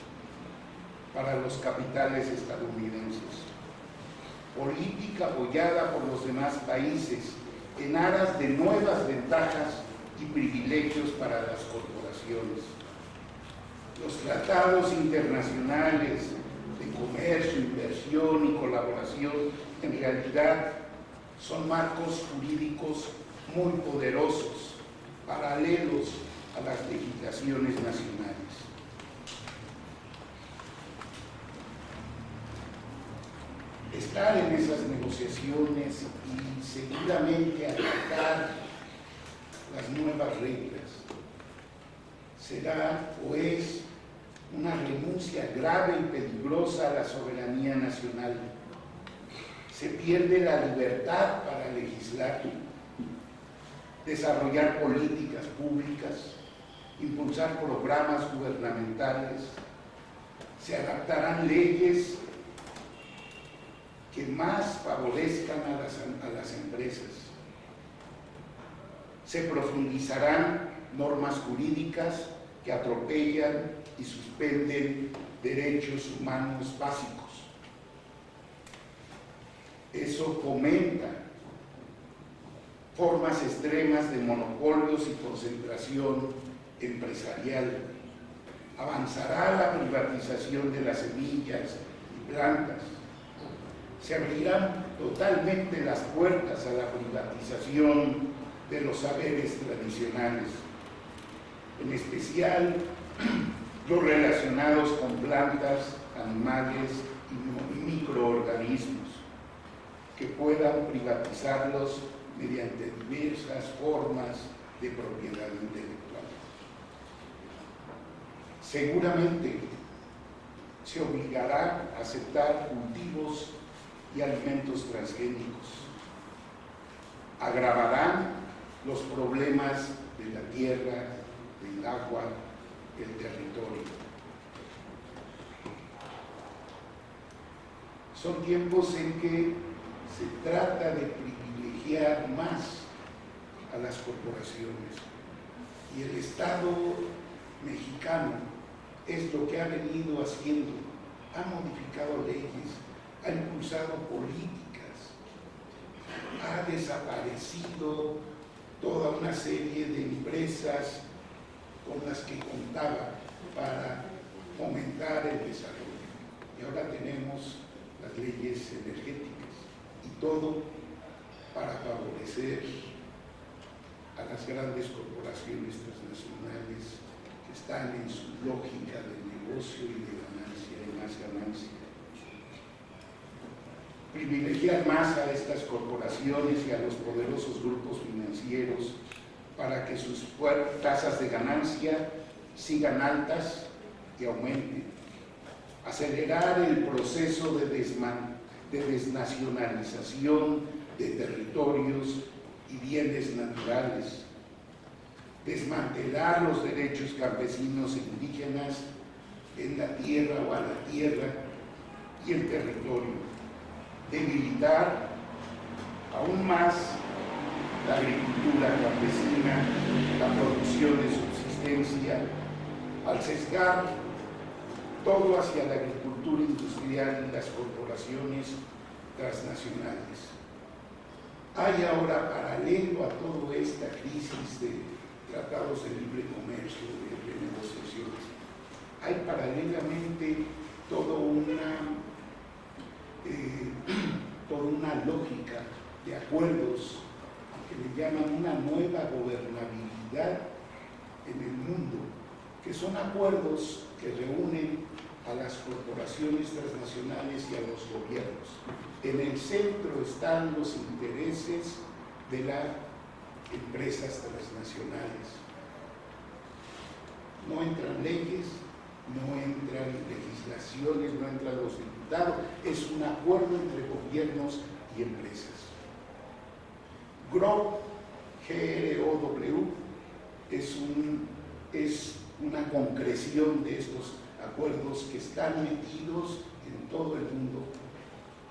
para los capitales estadounidenses. Política apoyada por los demás países en aras de nuevas ventajas y privilegios para las corporaciones. Los tratados internacionales de comercio, inversión y colaboración en realidad son marcos jurídicos muy poderosos, paralelos a las legislaciones nacionales. Estar en esas negociaciones y seguramente atacar las nuevas reglas será o es una renuncia grave y peligrosa a la soberanía nacional. Se pierde la libertad para legislar, desarrollar políticas públicas, impulsar programas gubernamentales, se adaptarán leyes que más favorezcan a las empresas, se profundizarán normas jurídicas que atropellan y suspenden derechos humanos básicos. Eso fomenta formas extremas de monopolios y concentración empresarial. Avanzará la privatización de las semillas y plantas. Se abrirán totalmente las puertas a la privatización de los saberes tradicionales, en especial los relacionados con plantas, animales y microorganismos, que puedan privatizarlos mediante diversas formas de propiedad intelectual. Seguramente se obligará a aceptar cultivos y alimentos transgénicos. Agravarán los problemas de la tierra, del agua, del territorio. Son tiempos en que se trata de privilegiar más a las corporaciones y el Estado mexicano es lo que ha venido haciendo, ha modificado leyes, ha impulsado políticas, ha desaparecido toda una serie de empresas con las que contaba para fomentar el desarrollo. Y ahora tenemos las leyes energéticas y todo para favorecer a las grandes corporaciones transnacionales que están en su lógica de negocio y de ganancia y más ganancia. Privilegiar más a estas corporaciones y a los poderosos grupos financieros para que sus tasas de ganancia sigan altas y aumenten. Acelerar el proceso de desnacionalización de territorios y bienes naturales. Desmantelar los derechos campesinos e indígenas en la tierra o a la tierra y el territorio. Debilitar aún más la agricultura campesina, la producción de subsistencia, al sesgar todo hacia la agricultura industrial y las corporaciones transnacionales. Hay ahora, paralelo a toda esta crisis de tratados de libre comercio, de negociaciones, hay paralelamente toda una lógica de acuerdos que le llaman una nueva gobernabilidad en el mundo, que son acuerdos que reúnen a las corporaciones transnacionales y a los gobiernos. En el centro están los intereses de las empresas transnacionales. No entran leyes, no entran legislaciones, no entran los diputados, es un acuerdo entre gobiernos y empresas. GROW, G-R-O-W, es una concreción de estos acuerdos que están metidos en todo el mundo,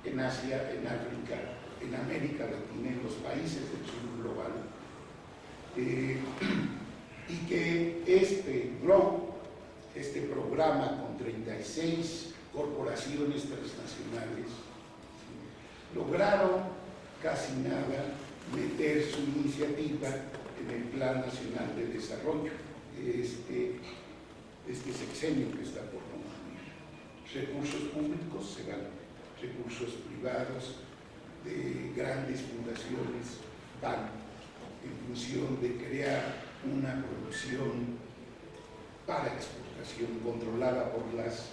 en Asia, en África, en América Latina, en los países del sur global. Y que GROW, este programa con 36 corporaciones transnacionales, lograron casi nada meter su iniciativa en el Plan Nacional de Desarrollo, este sexenio que está por concluir. Recursos públicos se van, recursos privados de grandes fundaciones van en función de crear una producción para exportación controlada por las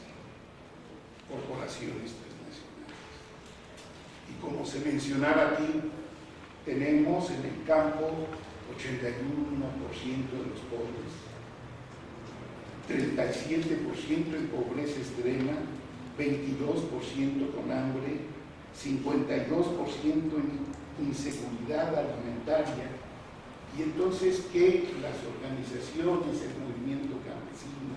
corporaciones transnacionales. Y como se mencionaba aquí, tenemos en el campo 81% de los pobres, 37% en pobreza extrema, 22% con hambre, 52% en inseguridad alimentaria. Y entonces, ¿qué las organizaciones, el movimiento campesino,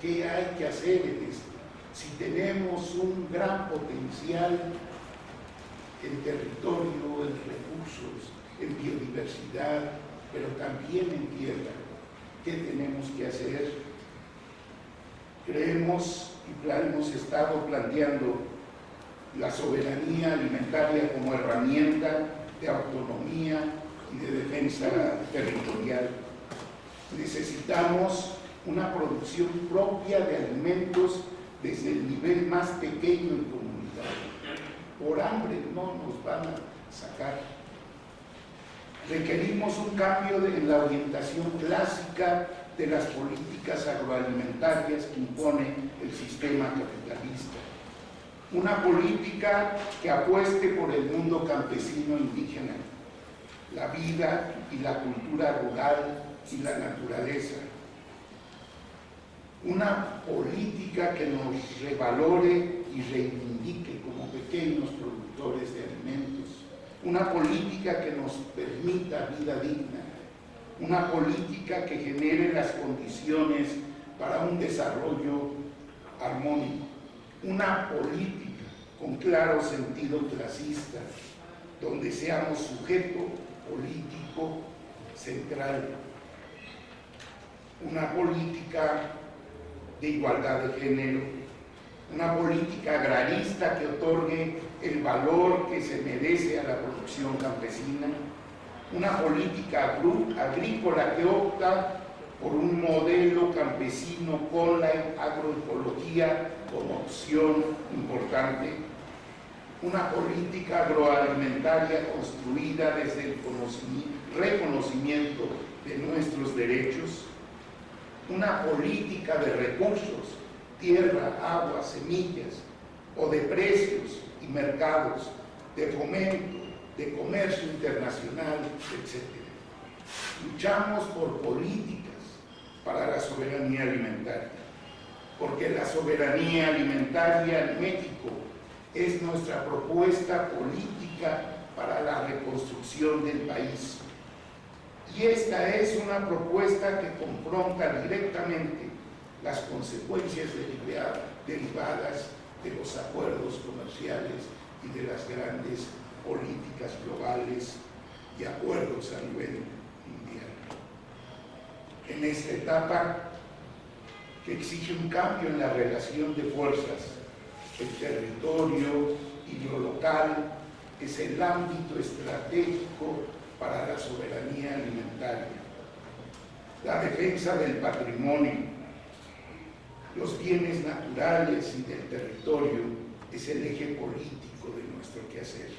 qué hay que hacer en esto? Si tenemos un gran potencial en territorio, en recursos, en biodiversidad, pero también en tierra, ¿qué tenemos que hacer? Creemos y hemos estado planteando la soberanía alimentaria como herramienta de autonomía y de defensa territorial. Necesitamos una producción propia de alimentos desde el nivel más pequeño y comunitario. Por hambre no nos van a sacar. Requerimos un cambio en la orientación clásica de las políticas agroalimentarias que impone el sistema capitalista. Una política que apueste por el mundo campesino indígena, la vida y la cultura rural y la naturaleza. Una política que nos revalore y reivindique como pequeños productores de alimentos. Una política que nos permita vida digna. Una política que genere las condiciones para un desarrollo armónico. Una política con claro sentido clasista, donde seamos sujeto político central. Una política de igualdad de género, una política agrarista que otorgue el valor que se merece a la producción campesina, una política agrícola que opta por un modelo campesino con la agroecología como opción importante, una política agroalimentaria construida desde el reconocimiento de nuestros derechos, una política de recursos, tierra, agua, semillas, o de precios y mercados, de fomento, de comercio internacional, etc. Luchamos por políticas para la soberanía alimentaria, porque la soberanía alimentaria en México es nuestra propuesta política para la reconstrucción del país. Y esta es una propuesta que confronta directamente las consecuencias derivadas de los acuerdos comerciales y de las grandes políticas globales y acuerdos a nivel mundial. En esta etapa que exige un cambio en la relación de fuerzas, el territorio y lo local es el ámbito estratégico para la soberanía alimentaria. La defensa del patrimonio, los bienes naturales y del territorio es el eje político de nuestro quehacer.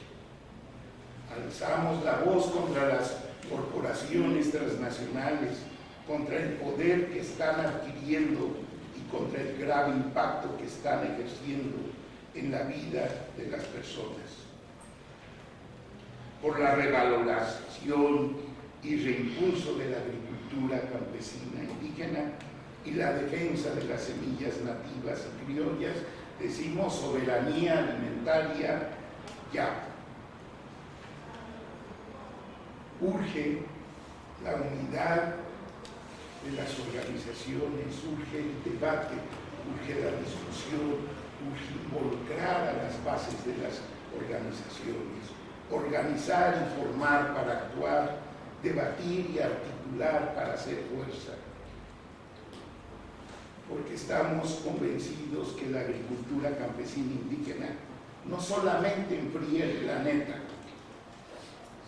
Alzamos la voz contra las corporaciones transnacionales, contra el poder que están adquiriendo y contra el grave impacto que están ejerciendo en la vida de las personas. Por la revaloración y reimpulso de la agricultura campesina indígena y la defensa de las semillas nativas y criollas, decimos soberanía alimentaria ya. Urge la unidad de las organizaciones, urge el debate, urge la discusión, urge involucrar a las bases de las organizaciones, organizar y formar para actuar, debatir y articular para hacer fuerza. Porque estamos convencidos que la agricultura campesina indígena no solamente enfría el planeta,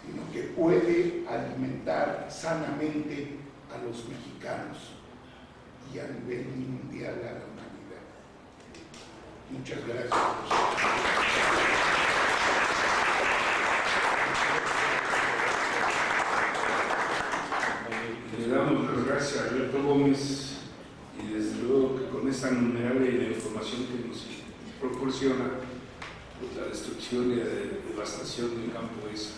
sino que puede alimentar sanamente a los mexicanos y a nivel mundial a la humanidad. Muchas gracias. Le damos las gracias a Alberto Gómez y desde luego que con esta numerable información que nos proporciona, pues la destrucción y la devastación del campo es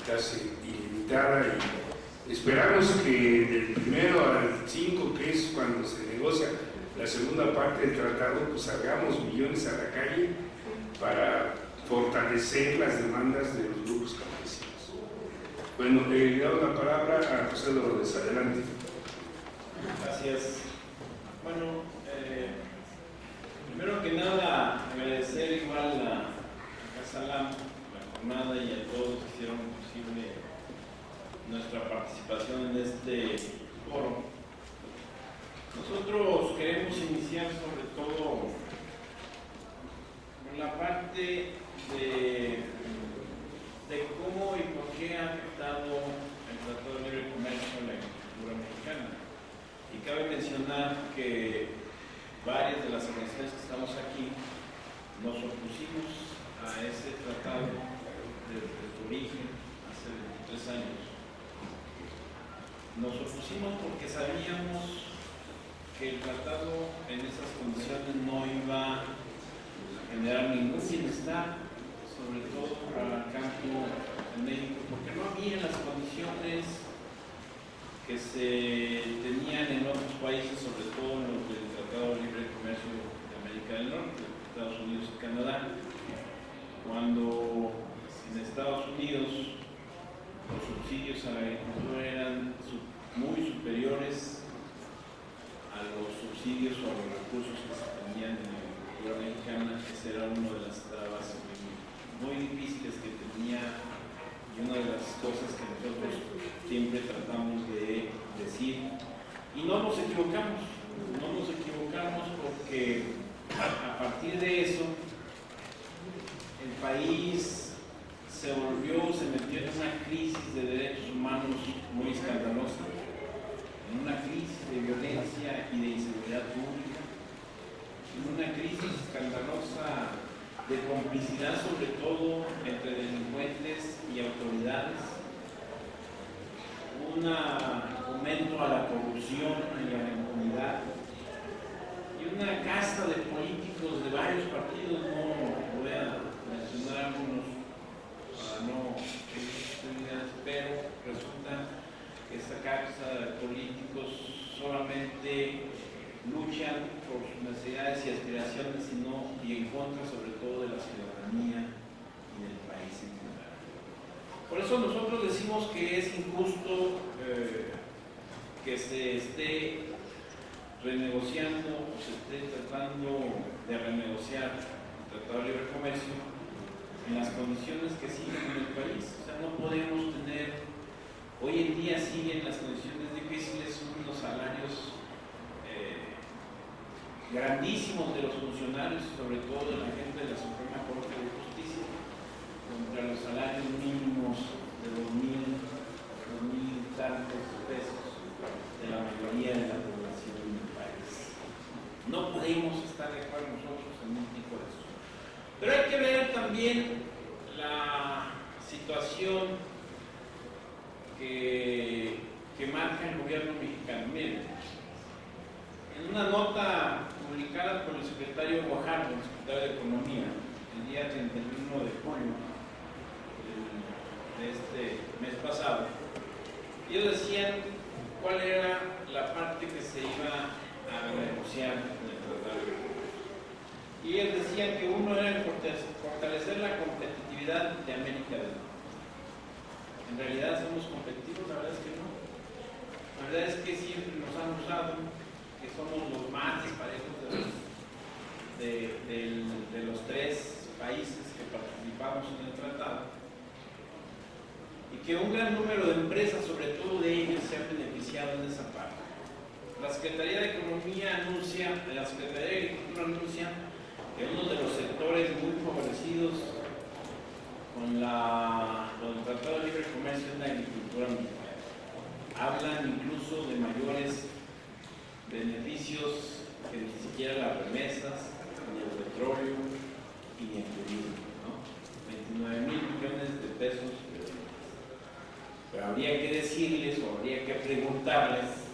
casi ilimitada y esperamos que del 1 al 5, que es cuando se negocia la segunda parte del tratado, pues salgamos millones a la calle para fortalecer las demandas de los grupos campesinos. Bueno, le damos la palabra a José Dolores. Adelante. Gracias. Bueno, primero que nada agradecer igual a Casa Lam, la jornada y a todos que hicieron posible nuestra participación en este foro. Nosotros queremos iniciar sobre todo con la parte de cómo y por qué ha afectado el Tratado de Libre Comercio a la agricultura mexicana. Y cabe mencionar que varias de las organizaciones que estamos aquí nos opusimos a ese tratado desde su origen, hace 23 años. Nos opusimos porque sabíamos que el tratado en esas condiciones no iba a generar ningún bienestar, sobre todo para el campo en México, porque no había las condiciones que se tenían en otros países, sobre todo en los del Tratado de Libre Comercio de América del Norte, Estados Unidos y Canadá, cuando en Estados Unidos los subsidios a la agricultura eran muy superiores a los subsidios o a los recursos que se tenían en la agricultura mexicana. Esa era una de las trabas muy difíciles que tenía y una de las cosas que nosotros siempre tratamos de decir. Y no nos equivocamos porque a partir de eso el país se metió en una crisis de derechos humanos muy escandalosa, en una crisis de violencia y de inseguridad pública, en una crisis escandalosa de complicidad, sobre todo entre delincuentes y autoridades, un aumento a la corrupción y a la impunidad, y una casta de políticos de varios partidos, no voy a mencionar algunos para no evidencias, pero resulta que esta casta de políticos solamente luchan por sus necesidades y aspiraciones y en contra sobre todo de la ciudadanía y del país en general. Por eso nosotros decimos que es injusto que se esté renegociando o se esté tratando de renegociar el Tratado de Libre Comercio en las condiciones que siguen en el país. O sea, no podemos tener, hoy en día siguen las condiciones difíciles, unos salarios grandísimos de los funcionarios, sobre todo de la gente de la Suprema Corte de Justicia, contra los salarios mínimos de 2,000 tantos pesos de la mayoría de la población del país. No podemos estar de acuerdo nosotros en un tipo de eso. Pero hay que ver también la situación que marca el gobierno mexicano. Miren, en una nota publicada por el secretario Guajardo, el secretario de Economía, el día 31 de junio de este mes pasado, ellos decían cuál era la parte que se iba a negociar en el Tratado de Libre Comercio. Y ellos decían que uno era fortalecer la competitividad de América del Norte. En realidad somos competitivos, la verdad es que no. La verdad es que siempre nos han usado, que somos los más disparejos de los tres países que participamos en el tratado, y que un gran número de empresas, sobre todo de ellos, se han beneficiado en esa parte. La Secretaría de Economía anuncia, la Secretaría de Agricultura anuncia que uno de los sectores muy favorecidos con el Tratado de Libre Comercio es la agricultura mexicana. Hablan incluso de mayores beneficios que ni siquiera las remesas, ni el petróleo y ni el turismo, ¿no? 29,000 millones de pesos. Pero habría que decirles o habría que preguntarles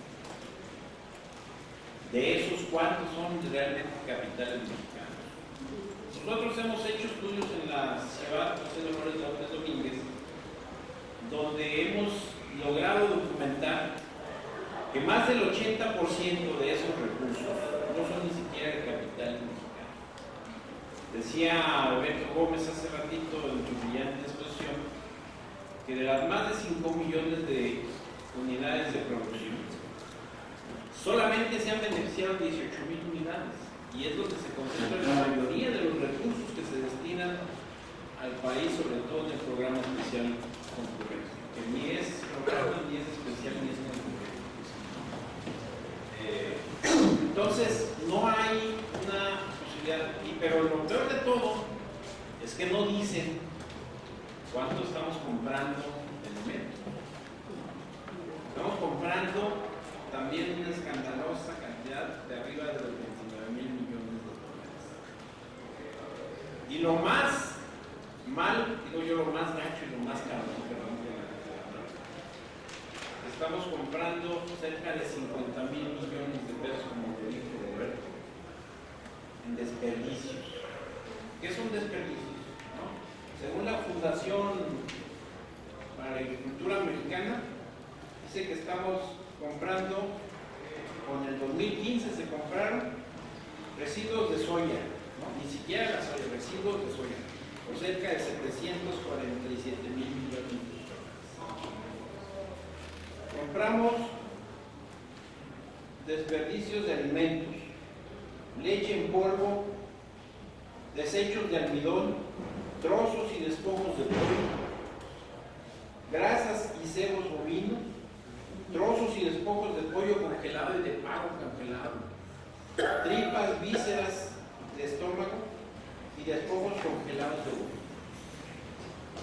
de esos cuántos son realmente capitales mexicanos. Nosotros hemos hecho estudios en la Ciudad José Dolores López Domínguez, donde hemos logrado documentar que más del 80% de esos recursos no son ni siquiera de capital mexicano. Decía Alberto Gómez hace ratito en su brillante exposición que de las más de 5 millones de unidades de producción, solamente se han beneficiado 18,000 unidades, y es donde se concentra la mayoría de los recursos que se destinan al país, sobre todo en el programa especial Concurrencia, que ni es programa, ni es especial, ni es concurrencia. Entonces, no hay una posibilidad, pero lo peor de todo es que no dicen cuánto estamos comprando elementos. Estamos comprando también una escandalosa cantidad de arriba de los 29,000 millones de dólares. Y lo más mal, digo yo, lo más gacho y lo más caro, estamos comprando cerca de 50,000 millones de pesos, como te dijo Roberto, en desperdicios. ¿Qué son desperdicios? ¿No? Según la Fundación para la Agricultura Mexicana, dice que estamos comprando, con el 2015 se compraron residuos de soya, ¿no? Ni siquiera la soya, residuos de soya, por cerca de 747,000 millones de dólares. Compramos desperdicios de alimentos, leche en polvo, desechos de almidón, trozos y despojos de pollo, grasas y cebos bovinos, trozos y despojos de pollo congelado y de pavo congelado, tripas, vísceras de estómago y despojos congelados de huevo.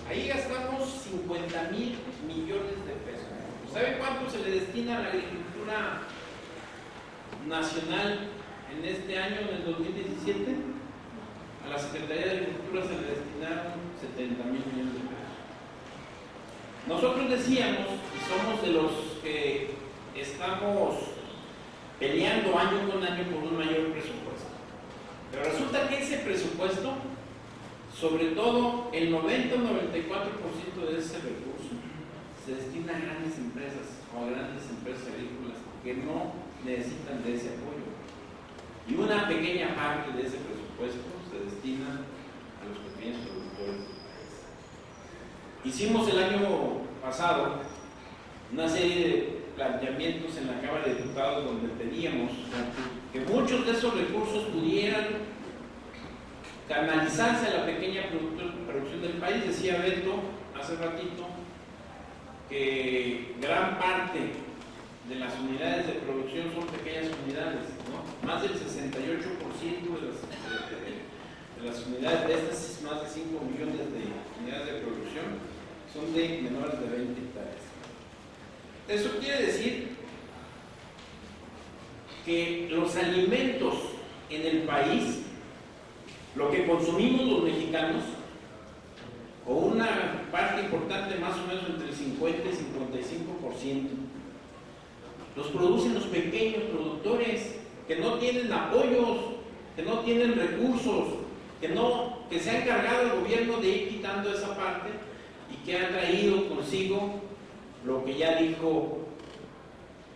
Ahí gastamos 50,000 millones de pesos. ¿Sabe cuánto se le destina a la agricultura nacional en este año, en el 2017? a la Secretaría de Agricultura se le destinaron 70,000 millones de pesos. Nosotros decíamos, y somos de los que estamos peleando año con año por un mayor presupuesto. Pero resulta que ese presupuesto, sobre todo el 90 o 94% de ese recurso, se destina a grandes empresas o a grandes empresas agrícolas que no necesitan de ese apoyo. Y una pequeña parte de ese presupuesto se destina a los pequeños productores del país. Hicimos el año pasado una serie de planteamientos en la Cámara de Diputados donde pedíamos que muchos de esos recursos pudieran canalizarse a la pequeña producción del país. Decía Beto hace ratito que gran parte de las unidades de producción son pequeñas unidades, ¿no? Más del 68% de las unidades de estas, más de 5 millones de unidades de producción, son de menores de 20 hectáreas. Eso quiere decir que los alimentos en el país, lo que consumimos los mexicanos, o una parte importante, más o menos entre el 50 y 55%, los producen los pequeños productores que no tienen apoyos, que no tienen recursos, que se ha encargado el gobierno de ir quitando esa parte y que ha traído consigo lo que ya dijo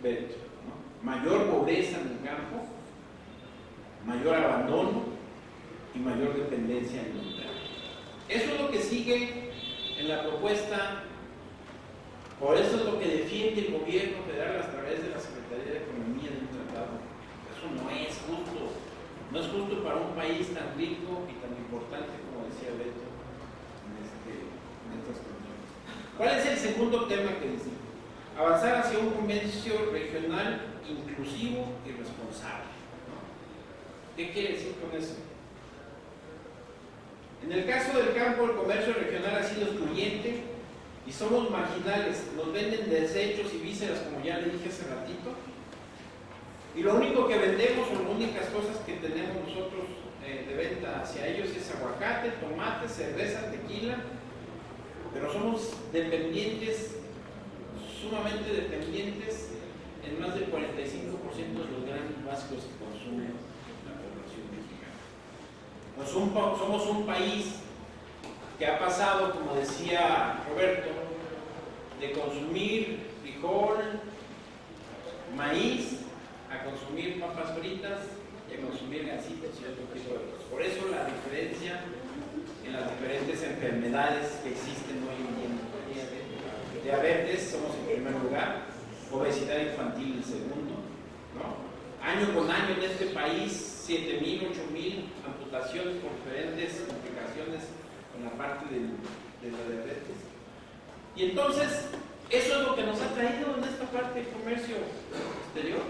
Beto, ¿no? Mayor pobreza en el campo, mayor abandono y mayor dependencia alimentaria. Eso es lo que sigue en la propuesta, por eso es lo que defiende el gobierno federal a través de la Secretaría de Economía del tratado. Eso no es justo, no es justo para un país tan rico y tan importante como decía Beto en estas condiciones. ¿Cuál es el segundo tema que dice? Avanzar hacia un comercio regional inclusivo y responsable, ¿no? ¿Qué quiere decir con eso? En el caso del campo, el comercio regional ha sido excluyente y somos marginales. Nos venden desechos y vísceras, como ya le dije hace ratito, y lo único que vendemos, o las únicas cosas que tenemos nosotros de venta hacia ellos es aguacate, tomate, cerveza, tequila, pero somos dependientes, sumamente dependientes en más del 45% de los granos básicos que consume la población mexicana. Somos un país que ha pasado, como decía Roberto, de consumir frijol, maíz, a consumir papas fritas y a consumir gasitos y otro tipo de cosas. Por eso la diferencia en las diferentes enfermedades que existen hoy en día. Diabetes, somos en primer lugar, obesidad infantil en segundo, ¿no? Año con año en este país, 7,000, 8,000 amputaciones por diferentes complicaciones con la parte de la diabetes. Y entonces, eso es lo que nos ha traído en esta parte del comercio exterior,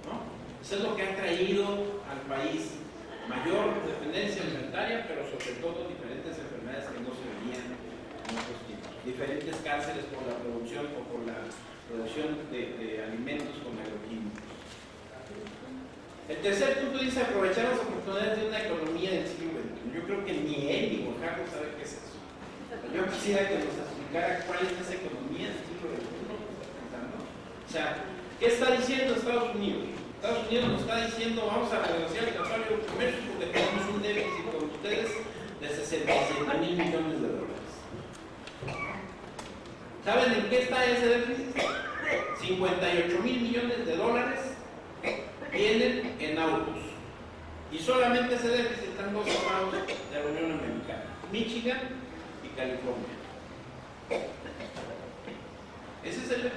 ¿no? Eso es lo que ha traído al país mayor dependencia alimentaria, pero sobre todo diferentes enfermedades que no se veían en otros tiempos. Diferentes cánceres por la producción o por la producción de alimentos con agroquímicos. El tercer punto dice aprovechar las oportunidades de una economía del siglo XXI. Yo creo que ni él ni Oaxaca sabe qué es eso. Yo quisiera que nos explicara cuál es esa economía del siglo XXI. O sea, ¿qué está diciendo Estados Unidos? Estados Unidos nos está diciendo vamos a renegociar el tratado de comercio porque tenemos un déficit con ustedes de 67,000 millones de dólares. ¿Saben en qué está ese déficit? 58,000 millones de dólares vienen en autos. Y solamente ese déficit están dos estados de la Unión Americana, Michigan y California.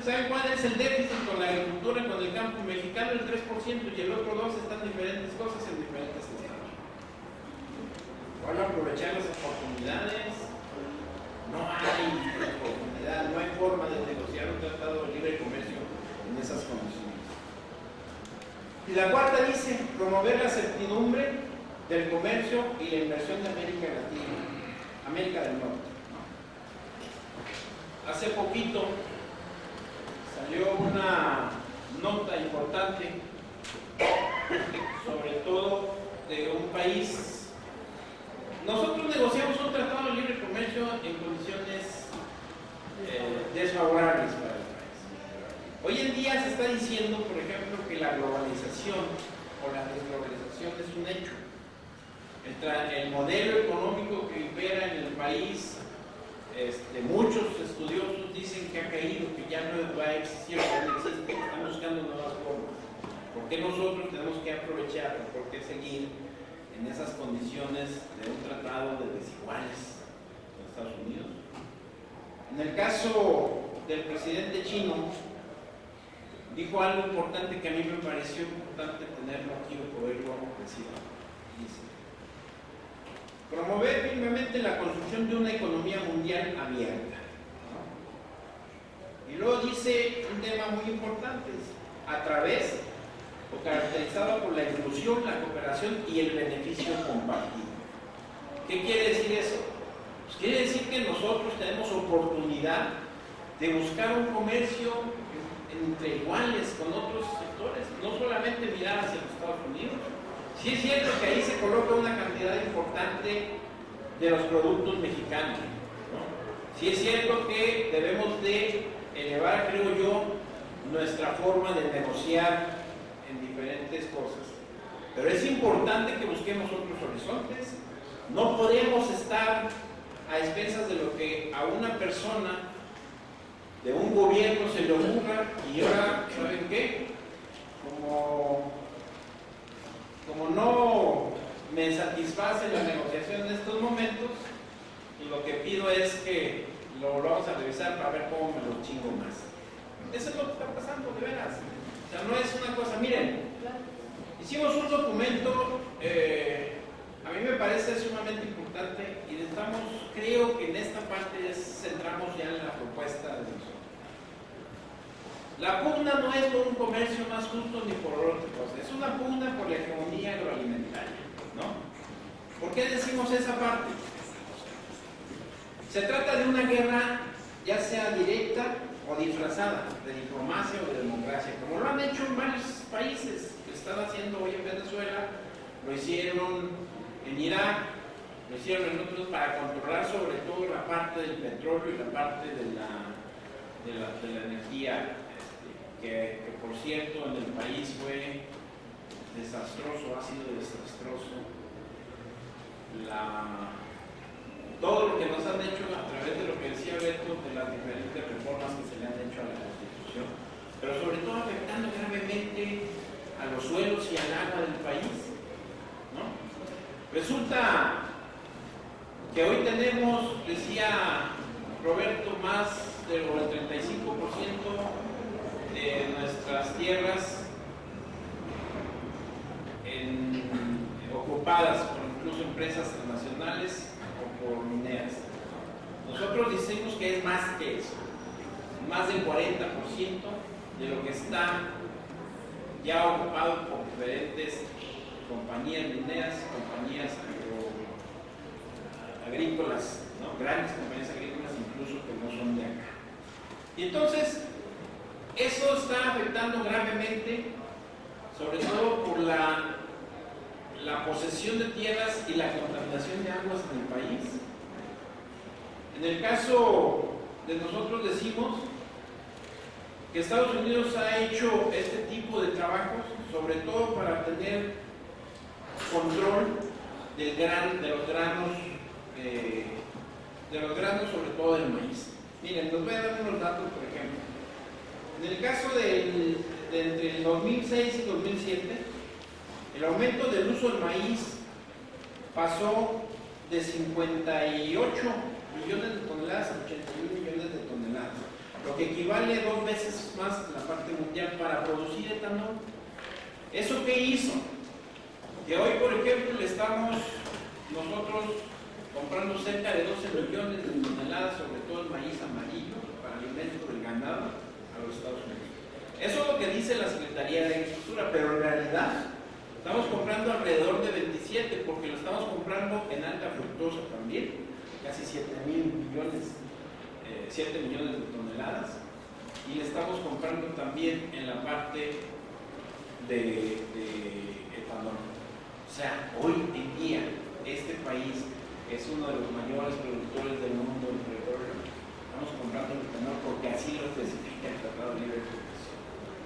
¿Saben cuál es el déficit con la agricultura, con el campo mexicano? El 3%, y el otro 2% están diferentes cosas en diferentes estados. Van a aprovechar las oportunidades. No hay oportunidad, no hay forma de negociar un tratado de libre comercio en esas condiciones. Y la cuarta dice, promover la certidumbre del comercio y la inversión de América Latina, América del Norte. Hace poquito salió una nota importante, sobre todo de un país nosotros negociamos un tratado de libre comercio en condiciones desfavorables para el país. Hoy en día se está diciendo, por ejemplo, que la globalización o la desglobalización es un hecho. El modelo económico que impera en el país, muchos estudiosos dicen que ha caído, que ya no va a existir, ya no existe, están buscando nuevas formas. ¿Por qué nosotros tenemos que aprovechar, por qué seguir en esas condiciones de un tratado de desiguales con Estados Unidos? En el caso del presidente chino, dijo algo importante que a mí me pareció importante tenerlo aquí o poderlo decir. Dice: promover firmemente la construcción de una economía mundial abierta. Y luego dice un tema muy importante: a través o caracterizado por la inclusión, la cooperación y el beneficio compartido. ¿Qué quiere decir eso? Pues quiere decir que nosotros tenemos oportunidad de buscar un comercio entre iguales con otros sectores, no solamente mirar hacia los Estados Unidos. Sí es cierto que ahí se coloca una cantidad importante de los productos mexicanos, ¿no? Sí es cierto que debemos de elevar, creo yo, nuestra forma de negociar en diferentes cosas, pero es importante que busquemos otros horizontes. No podemos estar a expensas de lo que a una persona de un gobierno se le ocurra y ahora, ¿saben qué? Como no me satisface la negociación en estos momentos, y lo que pido es que lo vamos a revisar para ver cómo me lo chingo más. Eso es lo que está pasando, de veras. O sea, no es una cosa, miren, hicimos un documento, a mí me parece sumamente importante, y estamos, creo que en esta parte centramos ya en la propuesta de nosotros. La pugna no es por un comercio más justo ni por otra cosa, es una pugna por la hegemonía agroalimentaria, ¿no? ¿Por qué decimos esa parte? Se trata de una guerra, ya sea directa o disfrazada, de diplomacia o de democracia, como lo han hecho en varios países. Lo están haciendo hoy en Venezuela, lo hicieron en Irak, lo hicieron en otros, para controlar sobre todo la parte del petróleo y la parte de la energía, que por cierto en el país fue desastroso, ha sido desastroso todo lo que nos han hecho a través de lo que decía Beto, de las diferentes reformas que se le han hecho a la Constitución, pero sobre todo afectando gravemente a los suelos y al agua del país, ¿no? Resulta que hoy tenemos, decía Roberto, más del 35% de nuestras tierras ocupadas por incluso empresas transnacionales o por mineras. Nosotros decimos que es más que eso, más del 40% de lo que está ya ocupado por diferentes compañías mineras, compañías agrícolas, ¿no? Grandes compañías agrícolas incluso que no son de acá. Y entonces eso está afectando gravemente, sobre todo por la posesión de tierras y la contaminación de aguas en el país. En el caso de nosotros decimos que Estados Unidos ha hecho este tipo de trabajos, sobre todo para tener control de los granos, sobre todo del maíz. Miren, les voy a dar unos datos, por ejemplo. En el caso de entre el 2006 y 2007, el aumento del uso del maíz pasó de 58 millones de toneladas a 81 millones de toneladas, lo que equivale a 2 veces más en la parte mundial para producir etanol. ¿Eso qué hizo? Que hoy, por ejemplo, le estamos nosotros comprando cerca de 12 millones de toneladas, sobre todo el maíz amarillo, para alimento del ganado, a los Estados Unidos. Eso es lo que dice la Secretaría de Agricultura, pero en realidad estamos comprando alrededor de 27, porque lo estamos comprando en alta fructosa también, casi 7 millones de toneladas, y le estamos comprando también en la parte de etanol. O sea, hoy en día este país que es uno de los mayores productores del mundo de petróleo, estamos comprando el etanol porque así lo especifica el Tratado de Libre Comercio.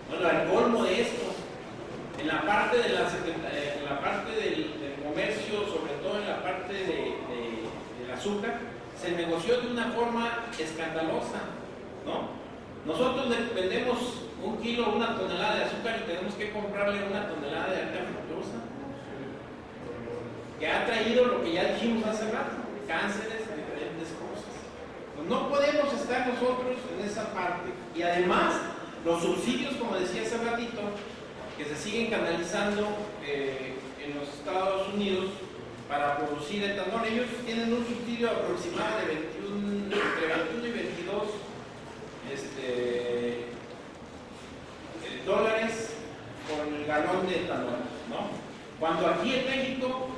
Bueno, al colmo de esto, en la parte, del comercio, sobre todo en la parte del azúcar, se negoció de una forma escandalosa, ¿no? Nosotros vendemos un kilo, una tonelada de azúcar y tenemos que comprarle una tonelada de alta fructosa, que ha traído lo que ya dijimos hace rato, cánceres, diferentes cosas. Pues no podemos estar nosotros en esa parte. Y además, los subsidios, como decía hace ratito, que se siguen canalizando en los Estados Unidos para producir etanol, ellos tienen un subsidio aproximado de entre 21 y 22 dólares por el galón de etanol, ¿no? Cuando aquí en México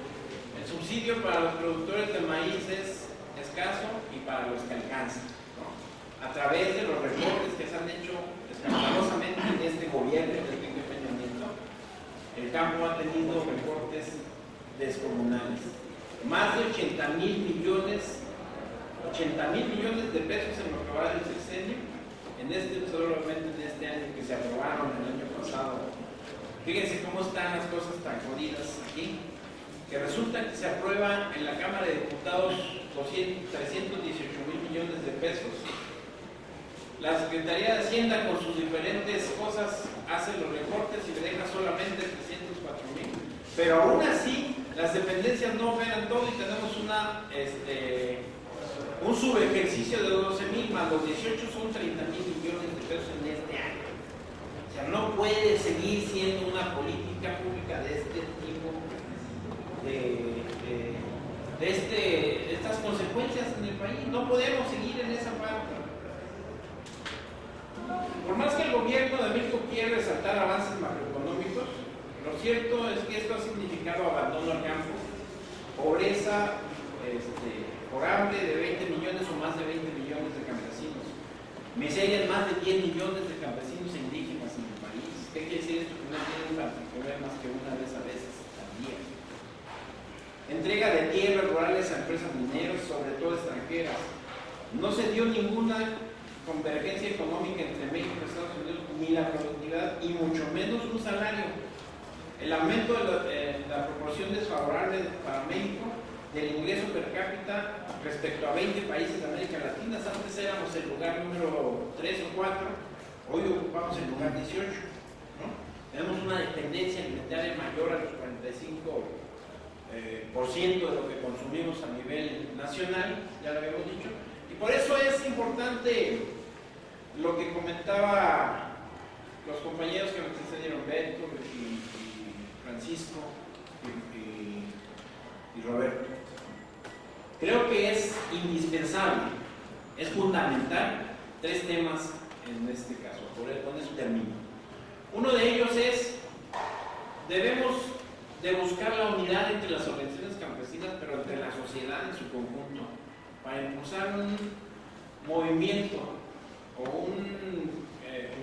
el subsidio para los productores de maíz es escaso y para los que alcanzan, ¿no? A través de los recortes que se han hecho escandalosamente en este gobierno del Enrique Peña Nieto, el campo ha tenido recortes descomunales. Más de 80,000 millones de pesos en lo que va del sexenio, solamente en este año que se aprobaron el año pasado. Fíjense cómo están las cosas tan jodidas aquí, que resulta que se aprueba en la Cámara de Diputados 318,000 millones de pesos. La Secretaría de Hacienda con sus diferentes cosas hace los recortes y le deja solamente 304,000. Pero aún así, las dependencias no operan todo y tenemos un subejercicio de 12,000 más los 18 son 30,000 millones de pesos en este año. O sea, no puede seguir siendo una política pública de este tipo, de estas consecuencias en el país. No podemos seguir en esa parte. Por más que el gobierno de México quiera resaltar avances macroeconómicos, lo cierto es que esto ha significado abandono al campo, pobreza por hambre de 20 millones o más de 20 millones de campesinos, miseria en más de 10 millones de campesinos e indígenas en el país. ¿Qué quiere decir esto? Que no tienen para comer más que una vez a veces al día. Entrega de tierras rurales a empresas mineras, sobre todo extranjeras. No se dio ninguna convergencia económica entre México y Estados Unidos, ni la productividad, y mucho menos un salario. El aumento de la proporción desfavorable para México del ingreso per cápita respecto a 20 países de América Latina. Antes éramos el lugar número 3 o 4, hoy ocupamos el lugar 18, ¿no? Tenemos una dependencia alimentaria mayor a los 45% de lo que consumimos a nivel nacional, ya lo habíamos dicho, y por eso es importante lo que comentaba los compañeros que me precedieron, Beto y Francisco y Roberto. Creo que es indispensable, es fundamental, 3 temas en este caso, con eso termino. Uno de ellos es, debemos de buscar la unidad entre las organizaciones campesinas, pero entre la sociedad en su conjunto, para impulsar un movimiento o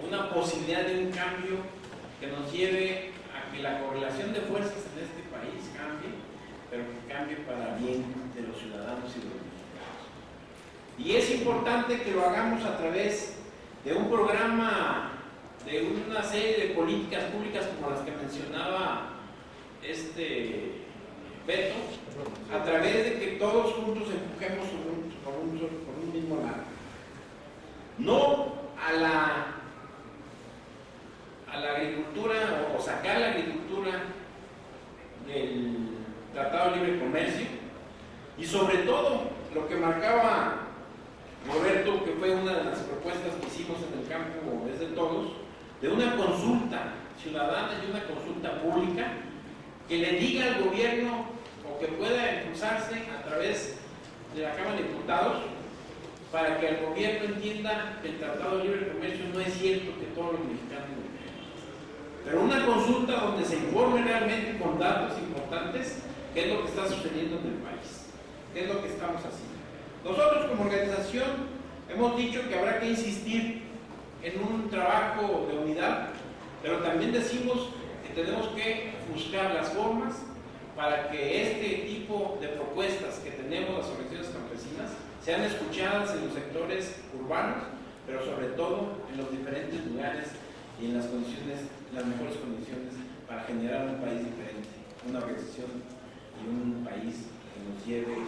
una posibilidad de un cambio que nos lleve a que la correlación de fuerzas en este país cambie, pero que cambie para bien de los ciudadanos y de los mexicanos. Y es importante que lo hagamos a través de un programa, de una serie de políticas públicas como las que mencionaba Beto, a través de que todos juntos empujemos por un mismo lado. No a la agricultura o sacar la agricultura del Tratado de Libre Comercio, y sobre todo lo que marcaba Roberto, que fue una de las propuestas que hicimos en el campo desde todos, de una consulta ciudadana y una consulta pública que le diga al gobierno o que pueda impulsarse a través de la Cámara de Diputados para que el gobierno entienda que el Tratado de Libre Comercio no es cierto que todos los mexicanos lo crean. Pero una consulta donde se informe realmente con datos importantes qué es lo que está sucediendo en el país, qué es lo que estamos haciendo. Nosotros como organización hemos dicho que habrá que insistir en un trabajo de unidad, pero también decimos que tenemos que buscar las formas para que este tipo de propuestas que tenemos las organizaciones campesinas sean escuchadas en los sectores urbanos, pero sobre todo en los diferentes lugares y en las condiciones, las mejores condiciones para generar un país diferente, una organización y un país que nos lleve